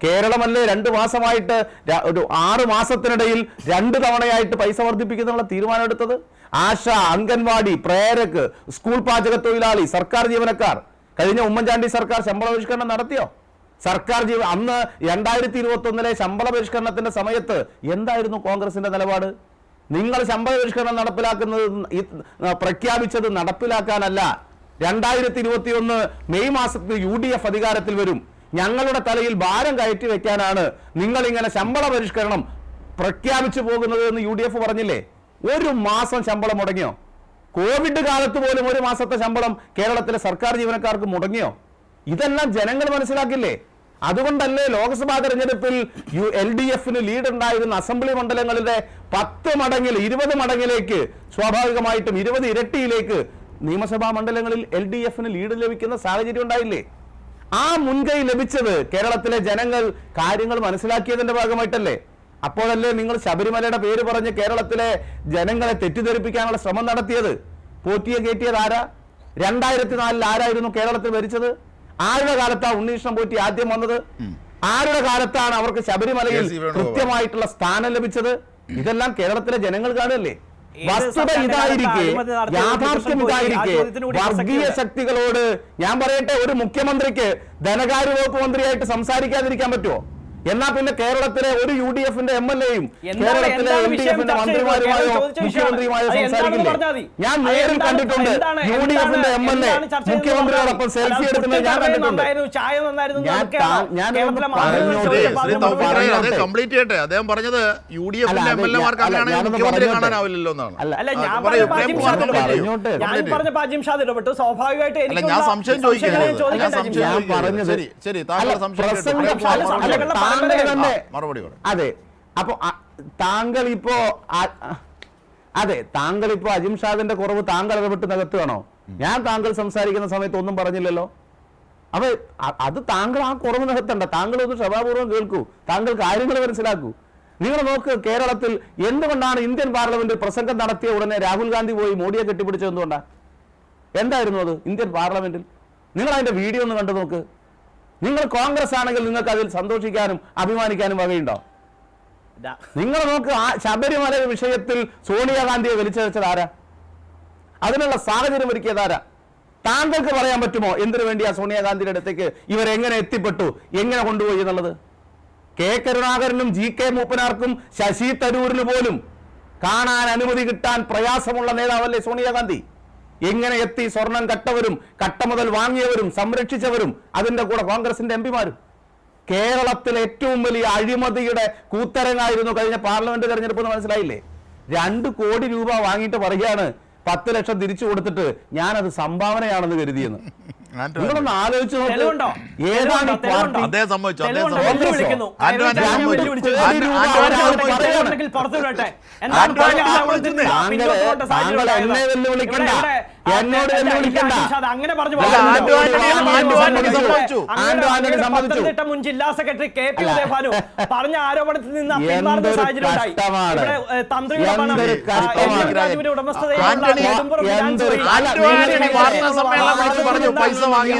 കേരളമല്ലേ 2 മാസമായിട്ട്, ഒരു 6 മാസത്തിനിടയിൽ 2 തവണയായിട്ട് പൈസ വർദ്ധിപ്പിക്കുന്നുള്ള തീരുമാനം എടുത്തത്? ആശ, അംഗൻവാടി, പ്രേരക്, സ്കൂൾ പാചക തൊഴിലാളി, സർക്കാർ ജീവനക്കാർ, കഴിഞ്ഞ ഉമ്മൻചാണ്ടി സർക്കാർ ശമ്പള പരിഷ്കരണം നടത്തിയോ? അന്ന് 2021 ശമ്പള പരിഷ്കരണത്തിന്റെ സമയത്ത് എന്തായിരുന്നു കോൺഗ്രസിന്റെ നിലപാട്? നിങ്ങൾ ശമ്പള പരിഷ്കരണം പ്രഖ്യാപിച്ചത് നടപ്പിലാക്കാനല്ല. 2021 മെയ് മാസത്തിൽ UDF അധികാരത്തിൽ വരും, ഞങ്ങളുടെ തലയിൽ ഭാരം കയറ്റി വെക്കാനാണ് നിങ്ങൾ ഇങ്ങനെ ശമ്പള പരിഷ്കരണം പ്രഖ്യാപിച്ചു പോകുന്നത് എന്ന് UDF പറഞ്ഞില്ലേ? 1 മാസം ശമ്പളം മുടങ്ങിയോ? കോവിഡ് കാലത്ത് പോലും 1 മാസത്തെ ശമ്പളം കേരളത്തിലെ സർക്കാർ ജീവനക്കാർക്ക് മുടങ്ങിയോ? ഇതെല്ലാം ജനങ്ങൾ മനസ്സിലാക്കില്ലേ? അതുകൊണ്ടല്ലേ ലോക്സഭാ തെരഞ്ഞെടുപ്പിൽ LDF-ന് ലീഡ് ഉണ്ടായിരുന്ന അസംബ്ലി മണ്ഡലങ്ങളുടെ 10 മടങ്ങിൽ 20 മടങ്ങിലേക്ക്, സ്വാഭാവികമായിട്ടും 20 ഇരട്ടിയിലേക്ക് നിയമസഭാ മണ്ഡലങ്ങളിൽ LDF-ന് ലീഡ് ലഭിക്കുന്ന സാഹചര്യം ഉണ്ടായില്ലേ? ആ മുൻകൈ ലഭിച്ചത് കേരളത്തിലെ ജനങ്ങൾ കാര്യങ്ങൾ മനസ്സിലാക്കിയതിന്റെ ഭാഗമായിട്ടല്ലേ? അപ്പോഴല്ലേ നിങ്ങൾ ശബരിമലയുടെ പേര് പറഞ്ഞ് കേരളത്തിലെ ജനങ്ങളെ തെറ്റിദ്ധരിപ്പിക്കാനുള്ള ശ്രമം നടത്തിയത്? പോറ്റിയെ കയറ്റിയത് ആരാ? 2004 ആരായിരുന്നു കേരളത്തിൽ ഭരിച്ചത്? ആരുടെ കാലത്താണ് ഉണ്ണീകൃഷ്ണൻ പോറ്റി ആദ്യം വന്നത്? ആരുടെ കാലത്താണ് അവർക്ക് ശബരിമലയിൽ കൃത്യമായിട്ടുള്ള സ്ഥാനം ലഭിച്ചത്? ഇതെല്ലാം കേരളത്തിലെ ജനങ്ങൾ കാണുകയല്ലേ? വസ്തുത ഇതായിരിക്കെ, യാഥാർത്ഥ്യം ഇതായിരിക്കെ, വർഗീയ ശക്തികളോട് ഞാൻ പറയട്ടെ, ഒരു മുഖ്യമന്ത്രിക്ക് ധനകാര്യ വകുപ്പ് മന്ത്രിയായിട്ട് സംസാരിക്കാതിരിക്കാൻ പറ്റുമോ? എന്നാ പിന്നെ കേരളത്തിലെ ഒരു UDF-ന്റെ MLA-യും കേരളത്തിലെ LDF-ന്റെ മന്ത്രിമാരുമായോ മുഖ്യമന്ത്രിയുമായോ സംസാരിക്കില്ലേ? ഞാൻ നേരിൽ കണ്ടിട്ടുണ്ട് UDF-ന്റെ MLA മുഖ്യമന്ത്രിയോടൊപ്പം സെൽഫി എടുക്കുന്നത് ഞാൻ കണ്ടിട്ടുണ്ട്. കംപ്ലീറ്റ് ചെയ്യട്ടെ. അദ്ദേഹം പറഞ്ഞത് UDF-ന്റെ MLA-മാർക്ക് അങ്ങനെയാണെങ്കിൽ മുഖ്യമന്ത്രിയെ കാണാനാവില്ലല്ലോ എന്നാണ്. ഞാൻ സംശയം ചോദിക്കുന്നത്. ശരി, താങ്കൾ സംശയം മറുപടി. അതെ, അപ്പൊ താങ്കൾ ഇപ്പോ അജിംഷാദിന്റെ കുറവ് താങ്കൾ ഇടപെട്ട് നികത്തുകയാണോ? ഞാൻ താങ്കൾ സംസാരിക്കുന്ന സമയത്ത് ഒന്നും പറഞ്ഞില്ലല്ലോ. അപ്പൊ അത് താങ്കൾ ആ കുറവ് നികത്തണ്ട. താങ്കൾ ഒന്ന് ക്ഷമാപൂർവ്വം കേൾക്കൂ, താങ്കൾ കാര്യങ്ങൾ മനസ്സിലാക്കൂ. നിങ്ങൾ നോക്ക്, കേരളത്തിൽ എന്തുകൊണ്ടാണ് ഇന്ത്യൻ പാർലമെന്റിൽ പ്രസംഗം നടത്തിയ ഉടനെ രാഹുൽ ഗാന്ധി പോയി മോഡിയെ കെട്ടിപ്പിടിച്ചത്? എന്തുകൊണ്ടാണ്? എന്തായിരുന്നു അത് ഇന്ത്യൻ പാർലമെന്റിൽ? നിങ്ങൾ അതിന്റെ വീഡിയോ ഒന്ന് കണ്ടു നോക്ക്. നിങ്ങൾ കോൺഗ്രസ് ആണെങ്കിൽ നിങ്ങൾക്ക് അതിൽ സന്തോഷിക്കാനും അഭിമാനിക്കാനും വകയുണ്ടോ? നിങ്ങൾ നോക്ക്, ആ ശബരിമല വിഷയത്തിൽ സോണിയാഗാന്ധിയെ വലിച്ചഴച്ചത് ആരാ? അതിനുള്ള സാഹചര്യം ഒരുക്കിയതാരാ? താങ്കൾക്ക് പറയാൻ പറ്റുമോ എന്തിനു വേണ്ടിയാ സോണിയാഗാന്ധിയുടെ അടുത്തേക്ക് ഇവരെങ്ങനെ എത്തിപ്പെട്ടു, എങ്ങനെ കൊണ്ടുപോയി എന്നുള്ളത്? കെ കരുണാകരനും GK മൂപ്പനാർക്കും ശശി തരൂരിന് പോലും കാണാൻ അനുമതി കിട്ടാൻ പ്രയാസമുള്ള നേതാവല്ലേ സോണിയാഗാന്ധി? ഇങ്ങനെ എത്തി സ്വർണം കട്ടവരും കട്ട മുതൽ വാങ്ങിയവരും സംരക്ഷിച്ചവരും അതിന്റെ കൂടെ കോൺഗ്രസിന്റെ എംപിമാരും. കേരളത്തിലെ ഏറ്റവും വലിയ അഴിമതിയുടെ കൂത്തരങ്ങായിരുന്നു കഴിഞ്ഞ പാർലമെന്റ് തെരഞ്ഞെടുപ്പ് എന്ന് മനസ്സിലായില്ലേ? 2 കോടി രൂപ വാങ്ങിയിട്ട് പറയുകയാണ് 10 ലക്ഷം തിരിച്ചു കൊടുത്തിട്ട് ഞാനത് സംഭാവനയാണെന്ന് കരുതിയെന്ന്. നിങ്ങളൊന്ന് ആലോചിച്ച് തെളിവുണ്ടോ? ഏതാണ് പാർട്ടി? അദ്ദേഹം സമ്മതിച്ചു, അദ്ദേഹം തെളിവുണ്ടോ? സമ്മതിച്ചു. വിളിക്കുന്നു. ആന്റോ ആന്റണി ഞാൻ സമ്മതിച്ചു. വെല്ലുവിളിച്ചു. ആന്റോ ആന്റണി തെളിവുണ്ടെങ്കിൽ പുറത്ത് വിടട്ടെ. എന്താണ് ആന്റോ ആന്റണി പാർട്ടി സമ്മതിച്ചു. താങ്കൾ എന്നെ വെല്ലുവിളിക്കണ്ട, എന്നോട് വെല്ലുവിളിക്കണ്ട. അങ്ങനെ പറഞ്ഞു അല്ല, ആന്റോ ആന്റണി സമ്മതിച്ചു. പത്തനംതിട്ട മുൻ ജില്ലാ സെക്രട്ടറി കെ പി ഉദയഭാനു പറഞ്ഞ ആരോപണത്തിൽ നിന്ന് പിന്മാറുന്ന സാഹചര്യം ഉണ്ടായി. ഇവിടെ തന്ത്രിയുടെ പണം രാജുവിന്റെ ഉടമസ്ഥതയിലുള്ള നെടുമ്പുറം ഫിനാൻസ് വഴി വാർത്താ സമ്മേളനം വിളിച്ച് പറഞ്ഞു പൈസ വാങ്ങി.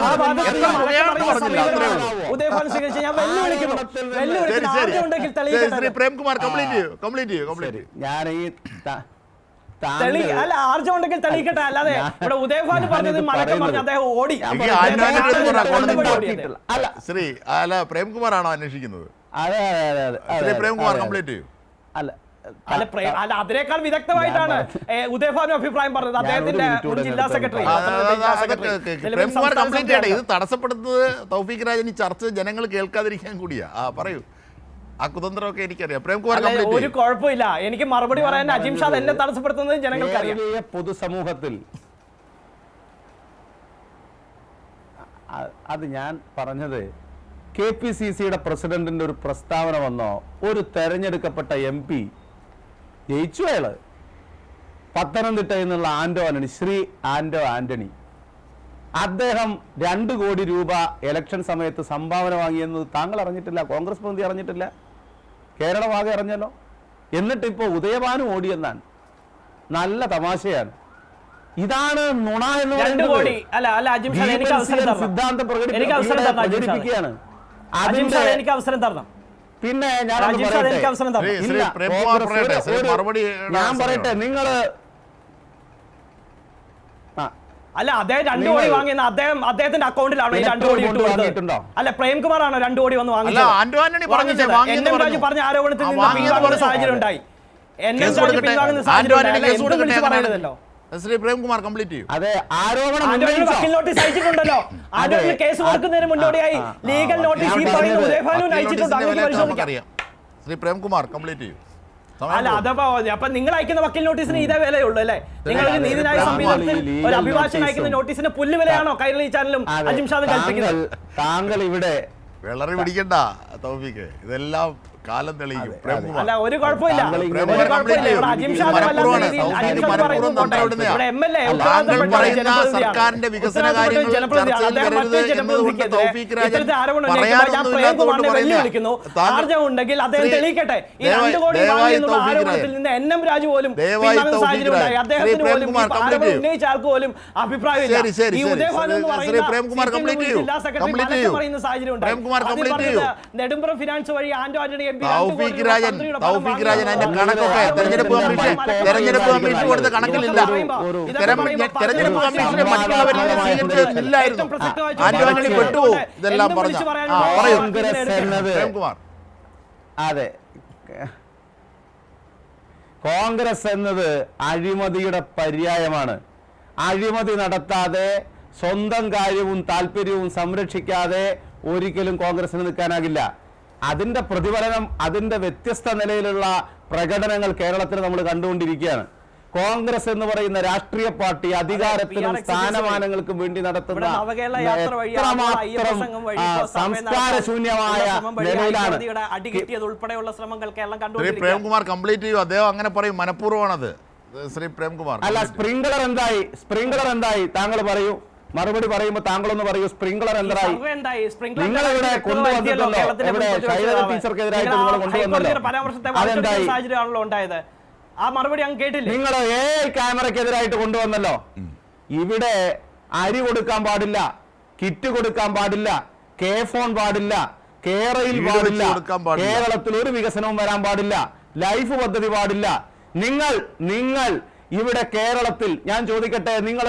ഉദയഭാനു സ്വീകരിച്ച് ഞാൻ വെല്ലുവിളിക്കുന്നു. ആർജം ഉണ്ടെങ്കിൽ തെളിയിക്കട്ടെ. പ്രേംകുമാർ കംപ്ലീറ്റ് ചെയ്യൂ. ഞാൻ ഈ അല്ല, ആർജം ഉണ്ടെങ്കിൽ തെളിയിക്കട്ടെ. അല്ലാതെ ഇവിടെ ഉദയഭാനു പറഞ്ഞത് മലക്കം പറഞ്ഞ് അദ്ദേഹം ഓടി. ശ്രീ അല്ല പ്രേംകുമാറാണോ അന്വേഷിക്കുന്നത്? അതെ ശ്രീ പ്രേംകുമാർ കംപ്ലീറ്റ് ചെയ്യൂ. അല്ല അല്ല അതിനേക്കാൾ വിദഗ്ധമായിട്ടാണ് ഉദയഭാനു അഭിപ്രായം പറഞ്ഞത്. അദ്ദേഹത്തിന്റെ മുൻ ജില്ലാ സെക്രട്ടറി പ്രേംകുമാർ കംപ്ലീറ്റ് ചെയ്യട്ടെ. ഇത് തടസ്സപ്പെടുന്നത് തൗഫീഖ് രാജൻ ഈ ചർച്ച ജനങ്ങൾ കേൾക്കാതിരിക്കാൻ കൂടിയാ. പറയൂ, ആ കുതന്ത്രമൊക്കെ എനിക്കറിയാം. പ്രേംകുമാർ ഒരു കുഴപ്പമില്ല, എനിക്ക് മറുപടി പറയാൻ അജിം ഷാദ് എന്നെ തടസ്സപ്പെടുത്തുന്നത് ജനങ്ങൾക്കറിയാം. പൊതുസമൂഹത്തിൽ അത് ഞാൻ പറഞ്ഞത് KPCCയുടെ പ്രസിഡന്റിന്റെ ഒരു പ്രസ്താവന വന്നോ, ഒരു തെരഞ്ഞെടുക്കപ്പെട്ട MP ജയിച്ചു, അയാള് പത്തനംതിട്ടയിൽ നിന്നുള്ള ശ്രീ ആന്റോ ആന്റണി, അദ്ദേഹം 2 കോടി രൂപ ഇലക്ഷൻ സമയത്ത് സംഭാവന വാങ്ങിയെന്ന് താങ്കൾ അറിഞ്ഞിട്ടില്ല, കോൺഗ്രസ് പ്രതിനിധി അറിഞ്ഞിട്ടില്ല, കേരളമാകെ അറിഞ്ഞല്ലോ. എന്നിട്ട് ഇപ്പോ ഉദയഭാനു ഓടിയെന്നാണ്. നല്ല തമാശയാണ്. ഇതാണ് നുണ എന്ന് പറയുന്നത്. സിദ്ധാന്തം പ്രകടിപ്പിക്കുകയാണ്. എനിക്ക് അവസരം തരണം. പിന്നെ ഞാൻ പറയട്ടെ, നിങ്ങള് അല്ല, അദ്ദേഹം 2 കോടി വാങ്ങിയെന്ന് അദ്ദേഹത്തിന്റെ അക്കൗണ്ടിലാണോ ഈ 2 കോടി ഇട്ട് കൊടുത്തത്? അല്ല, പ്രേംകുമാർ ആണോ 2 കോടി വന്ന് വാങ്ങിയത്? പറഞ്ഞ ആരോപണത്തിൽ നിന്ന് പിൻവാങ്ങുന്ന സാഹചര്യം ഉണ്ടായി. പിൻവാങ്ങുന്ന സാഹചര്യം പറയണതല്ലോ. ശ്രീ പ്രേംകുമാർ കംപ്ലീറ്റ് ചെയ്യും. അതെ, ആരോപണം വക്കീൽ നോട്ടീസ് അയച്ചിട്ടുണ്ടല്ലോ. ആരോപണ കേസ് കൊടുക്കുന്നതിന് മുന്നോടിയായി ലീഗൽ നോട്ടീസ് ഈ പറയുന്ന ഉദയഭാനു അയച്ചിട്ടുണ്ട്. ശ്രീ പ്രേംകുമാർ കംപ്ലീറ്റ് ചെയ്യും. അല്ല, അപ്പൊ നിങ്ങൾ അയക്കുന്ന വക്കീൽ നോട്ടീസിന് ഇതേ വിലയുള്ളൂ അല്ലേ? നിങ്ങൾ ഒരു നീതിന്യായ സംവിധാനത്തിൽ ഒരു അഭിഭാഷകൻ അയക്കുന്ന നോട്ടീസിന് പുല്ലുവിലയാണോ കൈരളി ചാനലും അജിം ഷാദും കൽപ്പിക്കുന്നത്? താങ്കൾ ഇവിടെ വെള്ളറി പിടിക്കണ്ട തൗഫീഖ്, ഇതെല്ലാം കാലം തെളിയിക്കും. അല്ല, ഒരു കുഴപ്പമില്ല. സർക്കാരിന്റെ വികസന ഉണ്ടെങ്കിൽ അദ്ദേഹം തെളിയിക്കട്ടെ. ഈ 2 കോടി വാങ്ങിയെന്നുള്ള ആരോപണത്തിൽ നിന്ന് NM രാജു പോലും സാഹചര്യം ഉണ്ടായി. അദ്ദേഹത്തിന് പോലും ഉന്നയിച്ച ആൾക്ക് പോലും അഭിപ്രായമില്ല. ഈ ഉദയഭാനു എന്ന് ജില്ലാ സെക്രട്ടറി പറയുന്ന സാഹചര്യം ഉണ്ടായി. നെടുമ്പുറം ഫിനാൻസ് വഴി ആന്റോ ആന്റണി തൗഫീഖ് രാജൻ അതിന്റെ കണക്കൊക്കെ തെരഞ്ഞെടുപ്പ് കമ്മീഷൻ കൊടുത്ത കണക്കിലില്ല. തെരഞ്ഞെടുപ്പ് കമ്മീഷനെ മറ്റുള്ളവരിൽ സ്വീകരിച്ചില്ലായിരുന്നു. ആന്റണി പെട്ടുപോകും. ഇതെല്ലാം പറഞ്ഞു. അതെ, കോൺഗ്രസ് എന്നത് അഴിമതിയുടെ പര്യായമാണ്. അഴിമതി നടത്താതെ സ്വന്തം കാര്യവും താല്പര്യവും സംരക്ഷിക്കാതെ ഒരിക്കലും കോൺഗ്രസിന് നിൽക്കാനാകില്ല. അതിന്റെ പ്രതിഫലനം, അതിന്റെ വ്യത്യസ്ത നിലയിലുള്ള പ്രകടനങ്ങൾ കേരളത്തിൽ നമ്മൾ കണ്ടുകൊണ്ടിരിക്കുകയാണ്. കോൺഗ്രസ് എന്ന് പറയുന്ന രാഷ്ട്രീയ പാർട്ടി അധികാരത്തിനും സ്ഥാനമാനങ്ങൾക്കും വേണ്ടി നടത്തുന്ന സംസ്കാരശൂന്യമായ നിലയിലാണ്. ശ്രീ പ്രേംകുമാർ കംപ്ലീറ്റ് ചെയ്യൂ. അദ്ദേഹം അങ്ങനെ പറയും, മനഃപൂർവ്വമാണത്. ശ്രീ പ്രേംകുമാർ അല്ല, സ്പ്രിംഗ്ലർ എന്തായി താങ്കൾ പറയൂ. മറുപടി പറയുമ്പോൾ താങ്കളൊന്ന് പറയൂ, സ്പ്രിംഗ്ലർ എന്തായി? നിങ്ങളിവിടെ കൊണ്ടുവന്നിട്ടുണ്ടല്ലോ, എവിടെ ശൈലജ ടീച്ചർക്കെതിരായിട്ട് നിങ്ങൾ കൊണ്ടുവന്നല്ലോ, അതെന്തായി? ആ മറുപടി അങ്ങ് കേട്ടില്ലേ? നിങ്ങൾ ക്യാമറക്കെതിരായിട്ട് കൊണ്ടുവന്നല്ലോ. ഇവിടെ അരി കൊടുക്കാൻ പാടില്ല, കിറ്റ് കൊടുക്കാൻ പാടില്ല, ഫോൺ പാടില്ല, കേരയിൽ പാടില്ല, കേരളത്തിൽ ഒരു വികസനവും വരാൻ പാടില്ല, ലൈഫ് പദ്ധതി പാടില്ല. നിങ്ങൾ ഇവിടെ കേരളത്തിൽ ഞാൻ ചോദിക്കട്ടെ, നിങ്ങൾ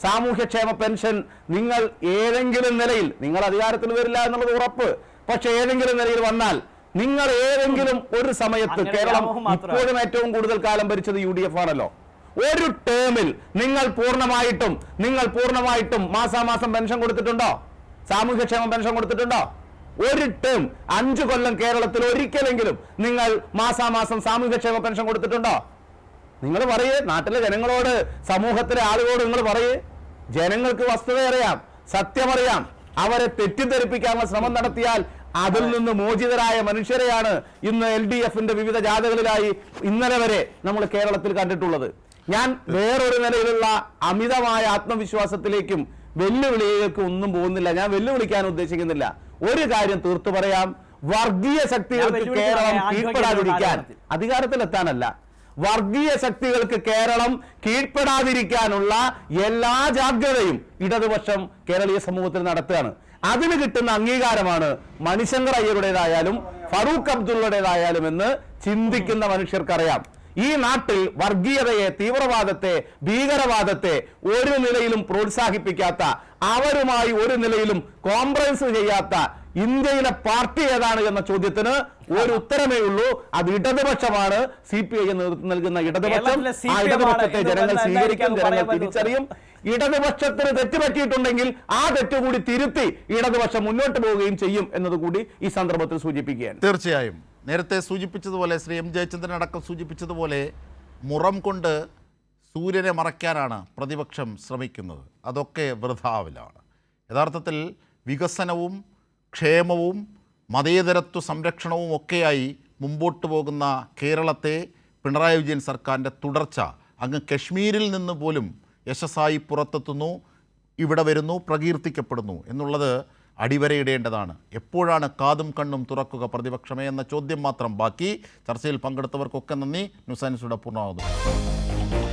സാമൂഹ്യക്ഷേമ പെൻഷൻ നിങ്ങൾ ഏതെങ്കിലും നിലയിൽ, നിങ്ങൾ അധികാരത്തിൽ വരില്ല എന്നുള്ളത് ഉറപ്പ്, പക്ഷെ ഏതെങ്കിലും നിലയിൽ വന്നാൽ നിങ്ങൾ ഏതെങ്കിലും ഒരു സമയത്ത്, കേരളം ഇപ്പോഴും ഏറ്റവും കൂടുതൽ കാലം ഭരിച്ചത് UDF ആണല്ലോ, ഒരു ടേമിൽ നിങ്ങൾ പൂർണ്ണമായിട്ടും മാസാമാസം പെൻഷൻ കൊടുത്തിട്ടുണ്ടോ? സാമൂഹ്യക്ഷേമ പെൻഷൻ കൊടുത്തിട്ടുണ്ടോ? ഒരു ടേം 5 കൊല്ലം കേരളത്തിൽ ഒരിക്കലെങ്കിലും നിങ്ങൾ മാസാമാസം സാമൂഹ്യക്ഷേമ പെൻഷൻ കൊടുത്തിട്ടുണ്ടോ? നിങ്ങൾ പറയേ, നാട്ടിലെ ജനങ്ങളോട്, സമൂഹത്തിലെ ആളുകളോട് നിങ്ങൾ പറയേ. ജനങ്ങൾക്ക് വസ്തുത അറിയാം, സത്യമറിയാം. അവരെ തെറ്റിദ്ധരിപ്പിക്കാനുള്ള ശ്രമം നടത്തിയാൽ അതിൽ നിന്ന് മോചിതരായ മനുഷ്യരെയാണ് ഇന്ന് LDFന്റെ വിവിധ ജാഥകളിലായി ഇന്നലെ വരെ നമ്മൾ കേരളത്തിൽ കണ്ടിട്ടുള്ളത്. ഞാൻ വേറൊരു നിലയിലുള്ള അമിതമായ ആത്മവിശ്വാസത്തിലേക്കും വെല്ലുവിളിയിലേക്കും ഒന്നും പോകുന്നില്ല. ഞാൻ വെല്ലുവിളിക്കാൻ ഉദ്ദേശിക്കുന്നില്ല. ഒരു കാര്യം തീർത്തു പറയാം, വർഗീയ ശക്തികൾക്ക് കേരളം കീഴ്പ്പെടാതിരിക്കാൻ, അധികാരത്തിലെത്താനല്ല, വർഗീയ ശക്തികൾക്ക് കേരളം കീഴ്പ്പെടാതിരിക്കാനുള്ള എല്ലാ ജാഗ്രതയും ഇടതുപക്ഷം കേരളീയ സമൂഹത്തിൽ നടത്തുകയാണ്. അതിന് കിട്ടുന്ന അംഗീകാരമാണ് മണിശങ്കർ അയ്യരുടേതായാലും ഫറൂഖ് അബ്ദുള്ളയുടേതായാലും എന്ന് ചിന്തിക്കുന്ന മനുഷ്യർക്കറിയാം. ഈ നാട്ടിൽ വർഗീയതയെ, തീവ്രവാദത്തെ, ഭീകരവാദത്തെ ഒരു നിലയിലും പ്രോത്സാഹിപ്പിക്കാത്ത, അവരുമായി ഒരു നിലയിലും കോംപ്രമൈസ് ചെയ്യാത്ത ഇന്ത്യയിലെ പാർട്ടി ഏതാണ് എന്ന ചോദ്യത്തിന് ഒരു ഉത്തരമേ ഉള്ളൂ. അത് ഇടതുപക്ഷമാണ്. CPI നേതൃത്വം നൽകുന്ന ഇടതുപക്ഷം. ആ ഇടതുപക്ഷത്തെ ജനങ്ങൾ സ്വീകരിക്കും, ജനങ്ങൾ തിരിച്ചറിയും. ഇടതുപക്ഷത്തിന് തെറ്റുപറ്റിയിട്ടുണ്ടെങ്കിൽ ആ തെറ്റുകൂടി തിരുത്തി ഇടതുപക്ഷം മുന്നോട്ട് പോവുകയും ചെയ്യും എന്നതുകൂടി ഈ സന്ദർഭത്തിൽ സൂചിപ്പിക്കുകയാണ്. തീർച്ചയായും നേരത്തെ സൂചിപ്പിച്ചതുപോലെ, ശ്രീ M. ജയചന്ദ്രൻ അടക്കം സൂചിപ്പിച്ചതുപോലെ, മുറം കൊണ്ട് സൂര്യനെ മറയ്ക്കാനാണ് പ്രതിപക്ഷം ശ്രമിക്കുന്നത്. അതൊക്കെ വൃഥാവിലാണ്. യഥാർത്ഥത്തിൽ വികസനവും ക്ഷേമവും മതേതരത്വ സംരക്ഷണവും ഒക്കെയായി മുമ്പോട്ട് പോകുന്ന കേരളത്തെ പിണറായി വിജയൻ സർക്കാരിൻ്റെ തുടർച്ച അങ്ങ് കശ്മീരിൽ നിന്ന് പോലും യശസ്സായി പുറത്തെത്തുന്നു, ഇവിടെ വരുന്നു, പ്രകീർത്തിക്കപ്പെടുന്നു എന്നുള്ളത് അടിവരയിടേണ്ടതാണ്. എപ്പോഴാണ് കാതും കണ്ണും തുറക്കുക പ്രതിപക്ഷമേ എന്ന ചോദ്യം മാത്രം ബാക്കി. ചർച്ചയിൽ പങ്കെടുത്തവർക്കൊക്കെ നന്ദി. ന്യൂസ് ആൻഡ് പൂർണ്ണമാകുന്നു.